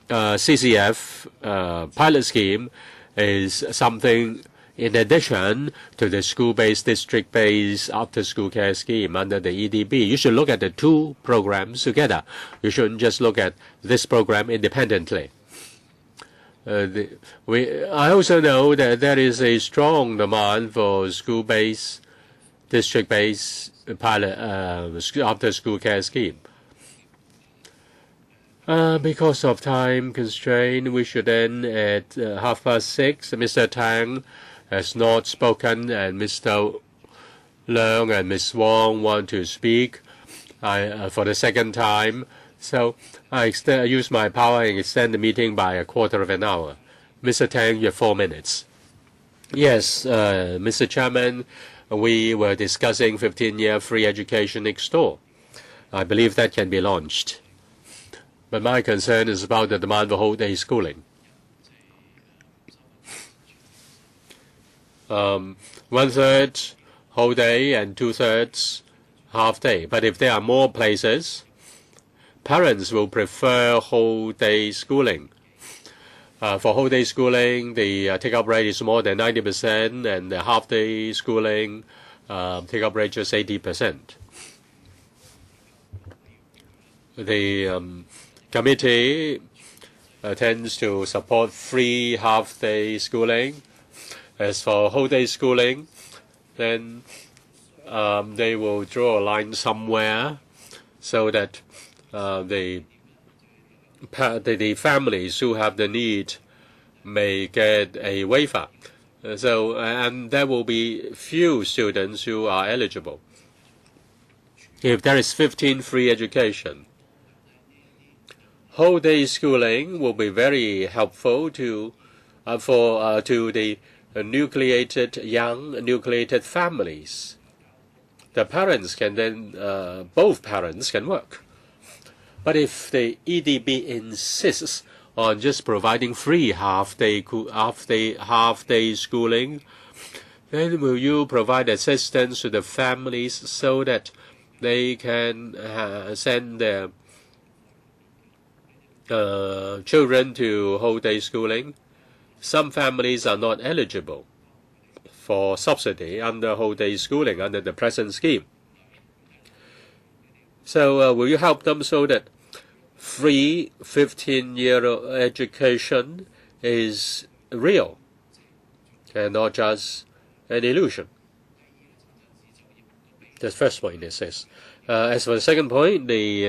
CCF pilot scheme is something in addition to the school-based, district-based after-school care scheme under the EDB. You should look at the two programs together. You shouldn't just look at this program independently. I also know that there is a strong demand for school-based, district-based pilot after-school care scheme. Because of time constraint, we should end at 6:30. Mr. Tang has not spoken, and Mr. Leung and Ms. Wong want to speak for the second time. So I use my power and extend the meeting by a quarter of an hour. Mr. Tang, you have 4 minutes. Yes, Mr. Chairman, we were discussing 15-year free education next door. I believe that can be launched. But my concern is about the demand for whole-day schooling. 1/3 whole day and 2/3 half day. But if there are more places, parents will prefer whole-day schooling. For whole-day schooling, the take-up rate is more than 90%, and the half-day schooling take-up rate just 80%. The committee tends to support free half-day schooling. As for whole-day schooling, then they will draw a line somewhere so that the families who have the need may get a waiver. And there will be few students who are eligible. If there is 15 free education, whole-day schooling will be very helpful to the young nucleated families. The parents can then both parents can work. But if the EDB insists on just providing free half-day schooling, then will you provide assistance to the families so that they can send their children to whole-day schooling? Some families are not eligible for subsidy under whole-day schooling under the present scheme. So will you help them so that free 15-year education is real and not just an illusion? The first point is this. As for the second point, the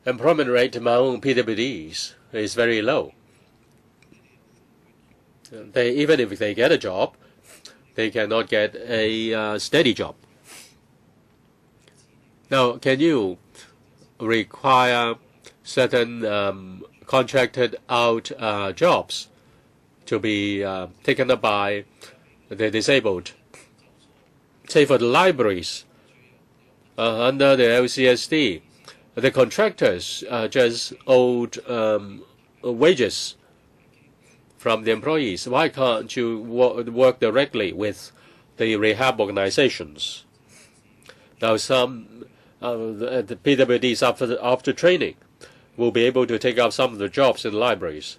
employment rate among PWDs is very low. Even if they get a job, they cannot get a steady job. Now, can you require certain contracted out jobs to be taken up by the disabled? Say for the libraries, under the LCSD, the contractors just owed wages from the employees. Why can't you work directly with the rehab organizations? Now, some the PWDs after training will be able to take up some of the jobs in libraries.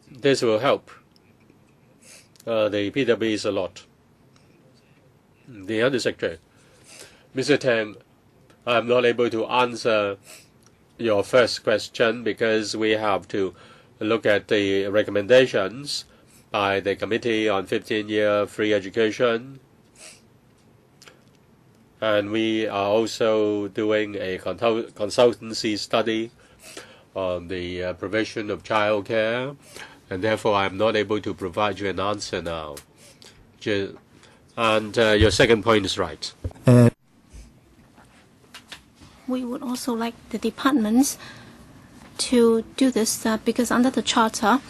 This will help the PWDs a lot. The Undersecretary, Mr. Tang, I'm not able to answer your first question because we have to look at the recommendations by the Committee on 15-year free education. And we are also doing a consultancy study on the provision of child care, and therefore I'm not able to provide you an answer now. And your second point is right. We would also like the departments to do this because under the Charter,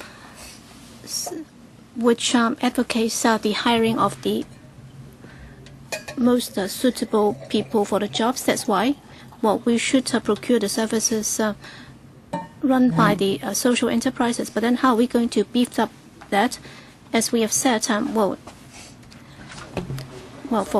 which advocates the hiring of the most suitable people for the jobs, that's why we should procure the services run by the social enterprises. But then how are we going to beef up that? As we have said, for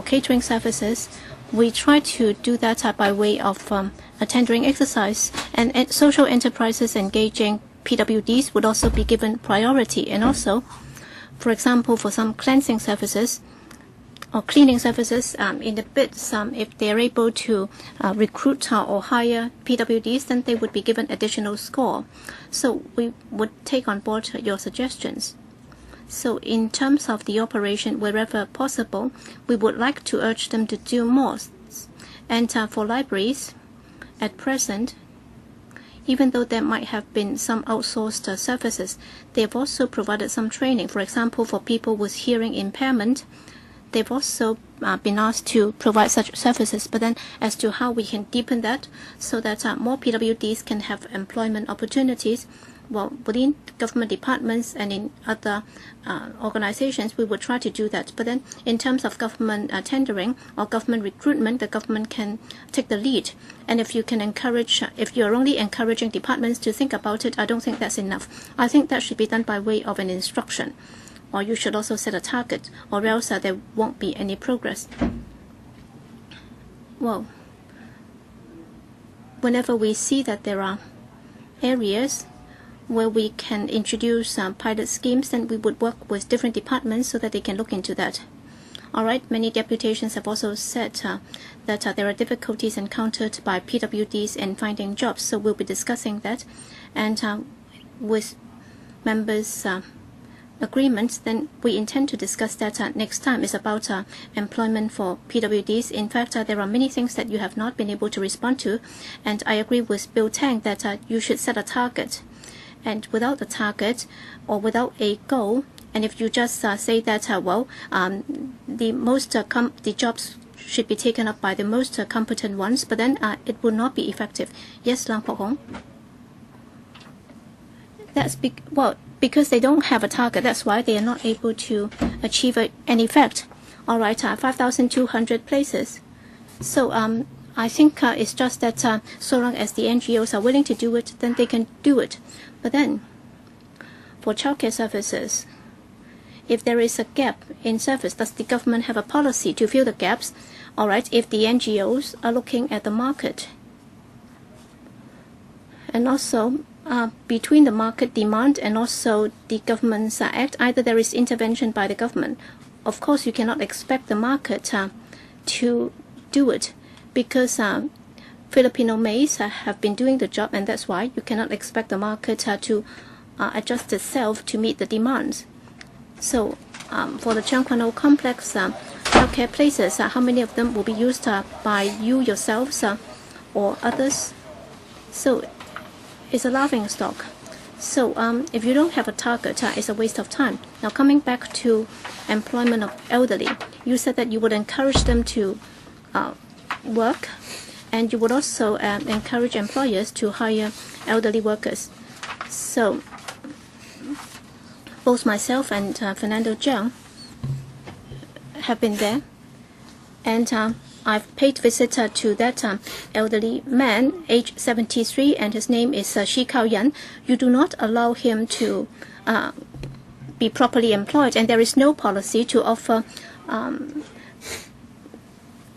catering services, we try to do that by way of a tendering exercise, and social enterprises engaging PWDs would also be given priority. And also, for example, for some cleansing services or cleaning services, in the bids, if they are able to recruit or hire PWDs, then they would be given additional score. So we would take on board your suggestions. So in terms of the operation, wherever possible, we would like to urge them to do more. And for libraries, at present, even though there might have been some outsourced services, they have also provided some training. For example, for people with hearing impairment, they've also been asked to provide such services. But then as to how we can deepen that so that more PWDs can have employment opportunities, within government departments and in other organizations, we would try to do that. But then in terms of government tendering or government recruitment, the government can take the lead. And if you can encourage, if you're only encouraging departments to think about it, I don't think that's enough. I think that should be done by way of an instruction. Or you should also set a target, or else there won't be any progress. Well, whenever we see that there are areas where we can introduce pilot schemes, then we would work with different departments so that they can look into that. All right, many deputations have also said that there are difficulties encountered by PWDs in finding jobs, so we'll be discussing that. And with members' agreements, then we intend to discuss that next time. It's about employment for PWDs. In fact, there are many things that you have not been able to respond to, and I agree with Bill Tang that you should set a target. And without a target or without a goal, and if you just say that, the jobs should be taken up by the most competent ones, but then it will not be effective. Yes, Lang Pok Hong? That's because they don't have a target. That's why they are not able to achieve an effect. All right, 5,200 places. So I think it's just that so long as the NGOs are willing to do it, then they can do it. But then, for childcare services, if there is a gap in service, does the government have a policy to fill the gaps? All right, if the NGOs are looking at the market, and also between the market demand and also the government's act, either there is intervention by the government. Of course, you cannot expect the market to do it, because Filipino maids have been doing the job, and that's why you cannot expect the market to adjust itself to meet the demands. So for the Cheung Kwan O complex childcare places, how many of them will be used by you yourselves or others? So it's a laughing stock. So if you don't have a target, it's a waste of time. Now coming back to employment of elderly, you said that you would encourage them to work, and you would also encourage employers to hire elderly workers. So both myself and Fernando CHEUNG have been there, and I've paid visit to that elderly man, age 73, and his name is Shi Kao Yan. You do not allow him to be properly employed, and there is no policy to offer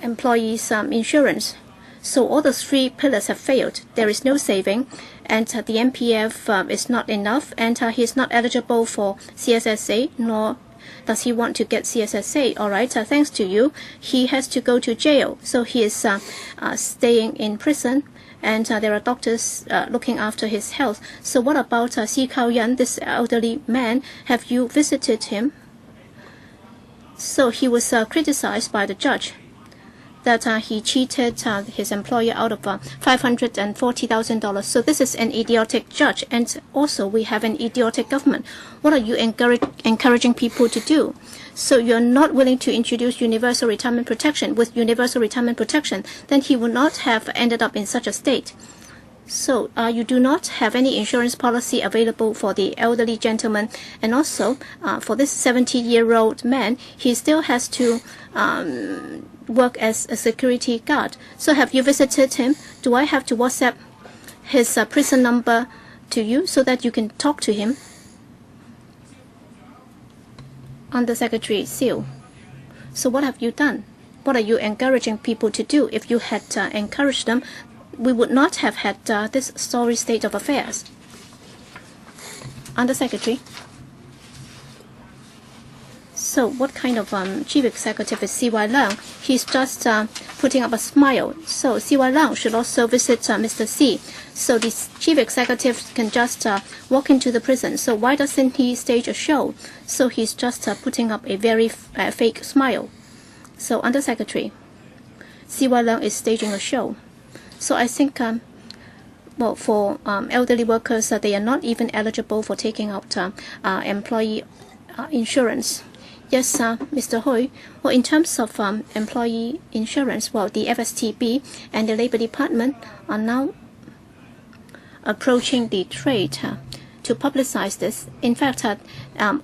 employees insurance. So all the three pillars have failed. There is no saving, and the MPF is not enough, and he is not eligible for CSSA, nor does he want to get CSSA. All right, thanks to you, he has to go to jail. So he is staying in prison, and there are doctors looking after his health. So what about Si Kao Yan, this elderly man? Have you visited him? So he was criticized by the judge that he cheated his employer out of $540,000. So this is an idiotic judge, and also we have an idiotic government. What are you encouraging people to do? So you're not willing to introduce universal retirement protection. With universal retirement protection, then he would not have ended up in such a state. So you do not have any insurance policy available for the elderly gentleman, and also for this 70-year-old man, he still has to work as a security guard. So have you visited him? Do I have to WhatsApp his prison number to you so that you can talk to him? Under Secretary Seal. So what have you done? What are you encouraging people to do? If you had encouraged them, we would not have had this sorry state of affairs. Under Secretary. So what kind of chief executive is C.Y. Leung? He's just putting up a smile. So C.Y. Leung should also visit Mr. C. So the chief executive can just walk into the prison. So why doesn't he stage a show? So he's just putting up a very fake smile. So Under Secretary, C.Y. Leung is staging a show. So I think, well, for elderly workers, they are not even eligible for taking out employee insurance. Yes, Mr. Hui. Well, in terms of employee insurance, well, the FSTB and the Labor Department are now approaching the trade to publicize this. In fact,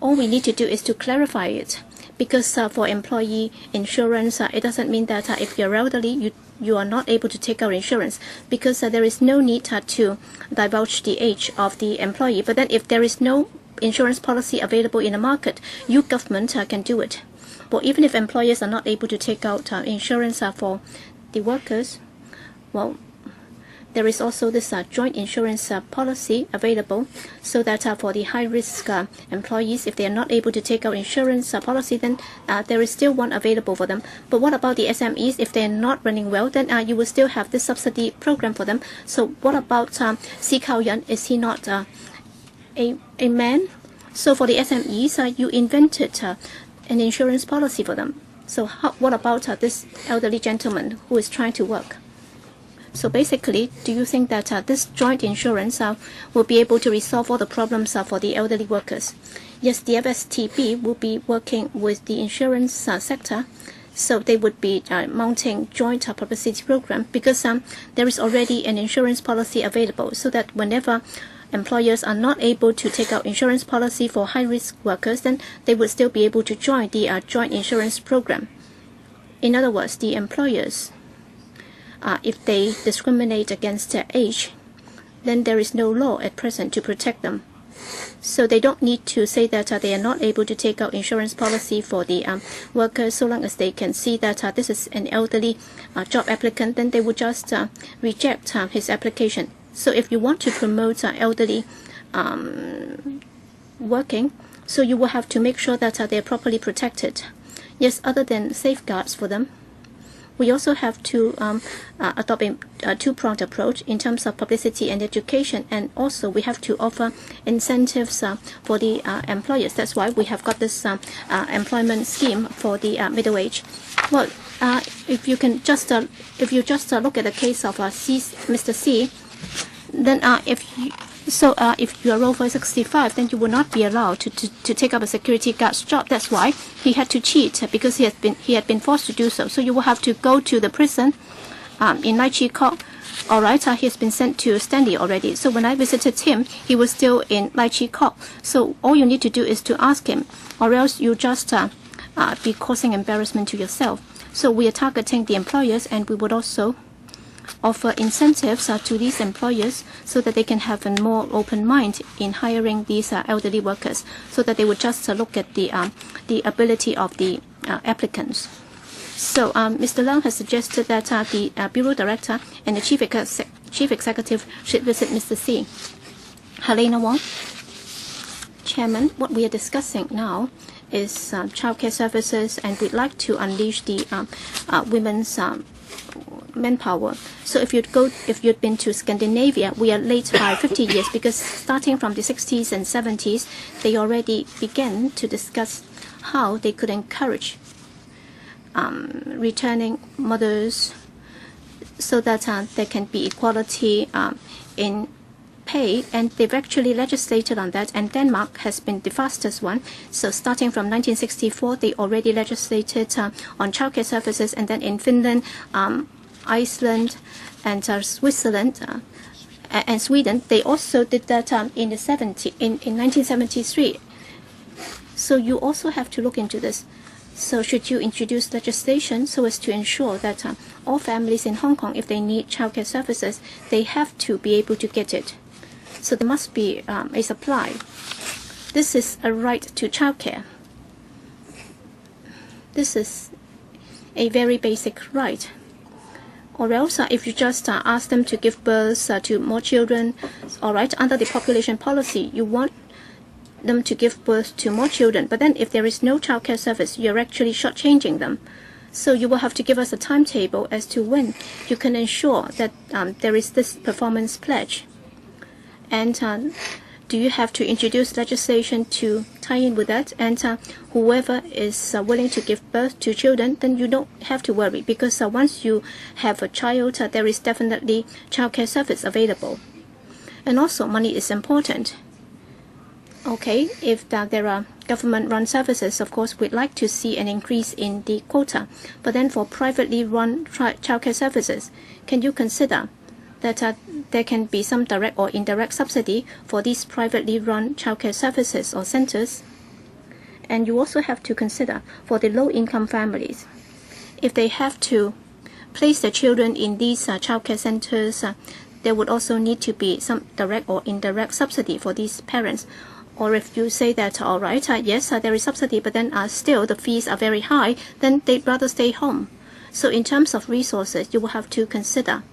all we need to do is to clarify it. Because for employee insurance, it doesn't mean that if you're elderly, you are not able to take out insurance, because there is no need to divulge the age of the employee. But then if there is no insurance policy available in the market, you government can do it. But even if employers are not able to take out insurance for the workers, well, there is also this joint insurance policy available, so that for the high-risk employees, if they are not able to take out insurance policy, then there is still one available for them. But what about the SMEs? If they are not running well, then you will still have this subsidy program for them. So what about Si Kao Yan? Is he not a man? So for the SMEs, you invented an insurance policy for them. So what about this elderly gentleman who is trying to work? So basically, do you think that this joint insurance will be able to resolve all the problems for the elderly workers? Yes, the FSTB will be working with the insurance sector, so they would be mounting joint publicity program, because there is already an insurance policy available, so that whenever employers are not able to take out insurance policy for high-risk workers, then they would still be able to join the joint insurance program. In other words, the employers, if they discriminate against their age, then there is no law at present to protect them. So they don't need to say that they are not able to take out insurance policy for the workers, so long as they can see that this is an elderly job applicant, then they would just reject his application. So if you want to promote elderly working, so you will have to make sure that they are properly protected. Yes, other than safeguards for them, we also have to adopt a two-pronged approach in terms of publicity and education, and also we have to offer incentives for the employers. That's why we have got this employment scheme for the middle age. Well, if you just look at the case of Mr. C, then if you are over 65, then you will not be allowed to take up a security guard's job. That's why he had to cheat, because he had been forced to do so. So you will have to go to the prison in Lai Chi Kok. All right, he has been sent to Stanley already. So when I visited him, he was still in Lai Chi Kok. So all you need to do is to ask him, or else you just be causing embarrassment to yourself. So we are targeting the employers, and we would also offer incentives to these employers, so that they can have a more open mind in hiring these elderly workers, so that they would just look at the ability of the applicants. So Mr. Leung has suggested that the Bureau Director and the Chief Executive should visit Mr. C. Helena Wong. Chairman, what we are discussing now is childcare services, and we'd like to unleash the women's manpower. So if you'd been to Scandinavia, we are late by 50 years, because starting from the 60s and 70s, they already began to discuss how they could encourage returning mothers, so that there can be equality in pay, and they've actually legislated on that, and Denmark has been the fastest one. So starting from 1964, they already legislated on childcare services, and then in Finland, Iceland, and Switzerland and Sweden, they also did that in 1973. So you also have to look into this. So should you introduce legislation so as to ensure that all families in Hong Kong, if they need childcare services, they have to be able to get it. So there must be a supply. This is a right to childcare. This is a very basic right. Or else, if you just ask them to give birth to more children, all right, under the population policy, you want them to give birth to more children. But then if there is no childcare service, you're actually shortchanging them. So you will have to give us a timetable as to when you can ensure that there is this performance pledge. And do you have to introduce legislation to tie in with that? And whoever is willing to give birth to children, then you don't have to worry, because once you have a child, there is definitely childcare service available. And also, money is important. Okay, if there are government-run services, of course, we'd like to see an increase in the quota. But then for privately run childcare services, can you consider that there can be some direct or indirect subsidy for these privately run childcare services or centers? And you also have to consider for the low-income families, if they have to place their children in these childcare centers, there would also need to be some direct or indirect subsidy for these parents. Or if you say that, all right, yes, there is subsidy, but then still the fees are very high, then they'd rather stay home. So in terms of resources, you will have to consider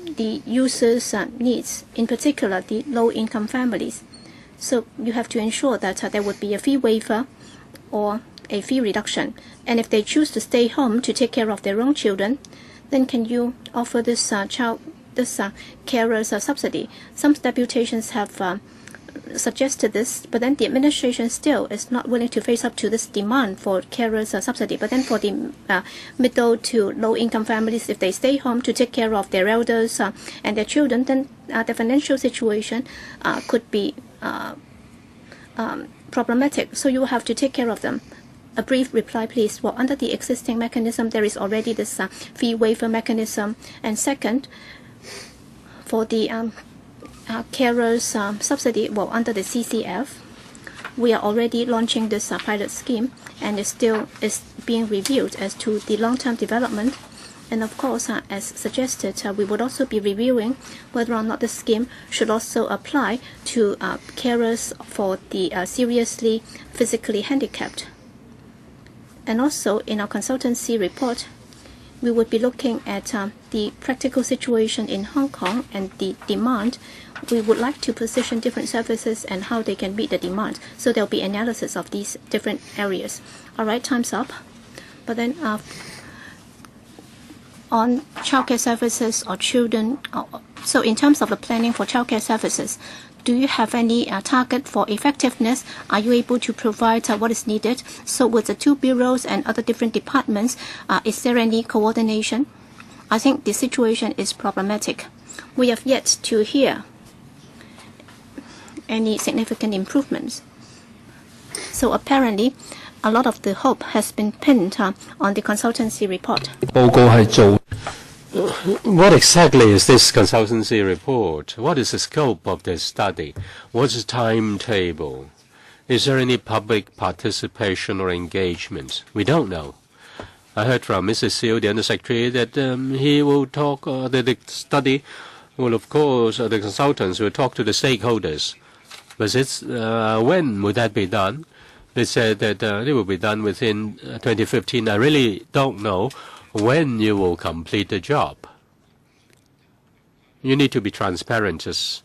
the users' needs, in particular the low-income families. So you have to ensure that there would be a fee waiver or a fee reduction. And if they choose to stay home to take care of their own children, then can you offer this carer's subsidy? Some deputations have suggested this, but then the administration still is not willing to face up to this demand for carer's subsidy. But then for the middle to low-income families, if they stay home to take care of their elders and their children, then the financial situation could be problematic. So you will have to take care of them. A brief reply, please. Well, under the existing mechanism, there is already this fee waiver mechanism. And second, for the carers subsidy, well, under the CCF, we are already launching this pilot scheme, and it still is being reviewed as to the long-term development. And of course, as suggested, we would also be reviewing whether or not the scheme should also apply to carers for the seriously physically handicapped. And also, in our consultancy report, we would be looking at the practical situation in Hong Kong and the demand. We would like to position different services and how they can meet the demand. So there will be analysis of these different areas. All right, time's up. But then on childcare services or children, so in terms of the planning for childcare services, do you have any target for effectiveness? Are you able to provide what is needed? So with the two bureaus and other different departments, is there any coordination? I think the situation is problematic. We have yet to hear any significant improvements. So apparently, a lot of the hope has been pinned on the consultancy report. What exactly is this consultancy report? What is the scope of the study? What's the timetable? Is there any public participation or engagement? We don't know. I heard from Mrs. Siu, the Undersecretary, that he will talk, the study will, of course, the consultants will talk to the stakeholders. But it's, when would that be done? They said that it will be done within 2015. I really don't know when you will complete the job. You need to be transparent as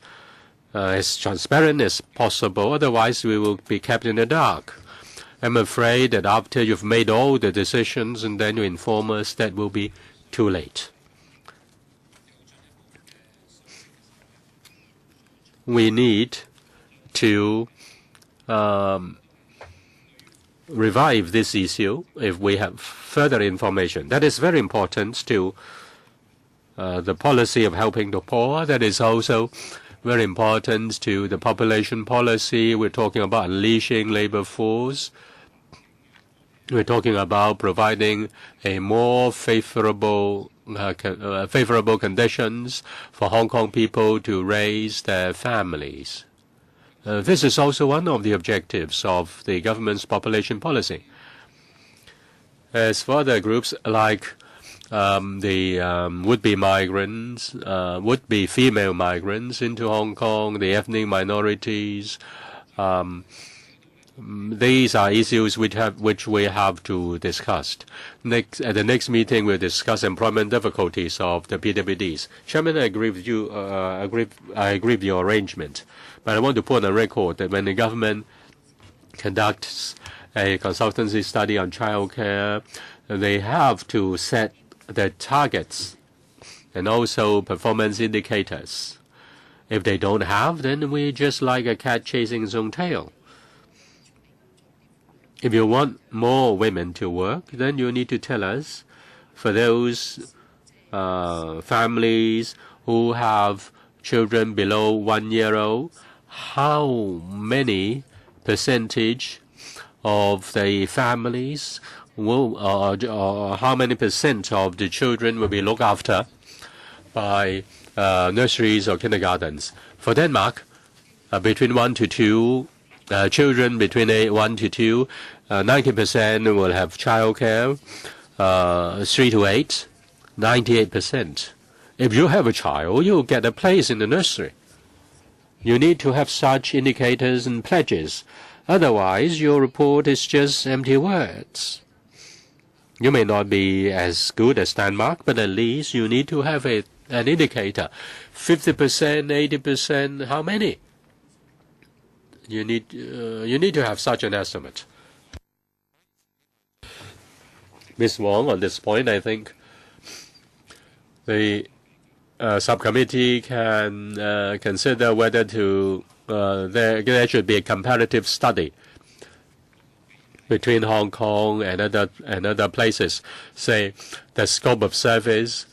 transparent as possible. Otherwise, we will be kept in the dark. I'm afraid that after you've made all the decisions and then you inform us, that will be too late. We need to revive this issue if we have further information. That is very important to the policy of helping the poor. That is also very important to the population policy. We're talking about unleashing labor force. We're talking about providing a more favorable favorable conditions for Hong Kong people to raise their families. This is also one of the objectives of the government's population policy. As for other groups like the would-be migrants, would-be female migrants into Hong Kong, the ethnic minorities, these are issues which we have to discuss. At the next meeting, we'll discuss employment difficulties of the PWDs. Chairman, I agree with you. I agree with your arrangement, but I want to put on record that when the government conducts a consultancy study on childcare, they have to set their targets and also performance indicators. If they don't have, then we're just like a cat chasing its own tail. If you want more women to work, then you need to tell us, for those families who have children below 1 year old, how many percentage of the families will, or how many percent of the children will be looked after by nurseries or kindergartens. For Denmark, between 1 to 2 children between 1 to 2, 90% will have childcare. 3 to 8, 98%. If you have a child, you'll get a place in the nursery. You need to have such indicators and pledges. Otherwise, your report is just empty words. You may not be as good as Denmark, but at least you need to have an indicator. 50%, 80%, how many? You need to have such an estimate. Ms. Wong, on this point, I think the subcommittee can consider whether there should be a comparative study between Hong Kong and other places, say the scope of service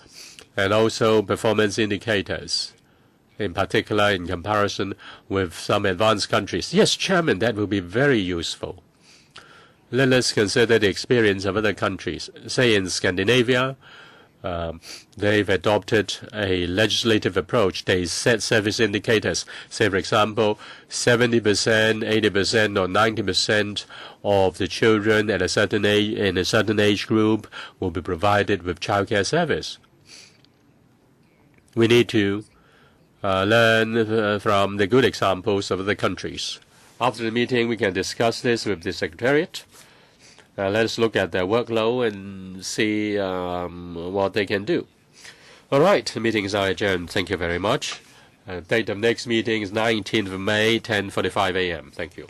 and also performance indicators, in particular in comparison with some advanced countries. Yes, Chairman, that will be very useful. Let us consider the experience of other countries. Say in Scandinavia, they've adopted a legislative approach. They set service indicators. Say, for example, 70%, 80%, or 90% of the children at a certain age, in a certain age group will be provided with childcare service. We need to learn from the good examples of other countries. After the meeting, we can discuss this with the Secretariat. Let us look at their workload and see what they can do. All right, the meeting is now adjourned. Thank you very much. Date of next meeting is 19th of May, 10:45 a.m. Thank you.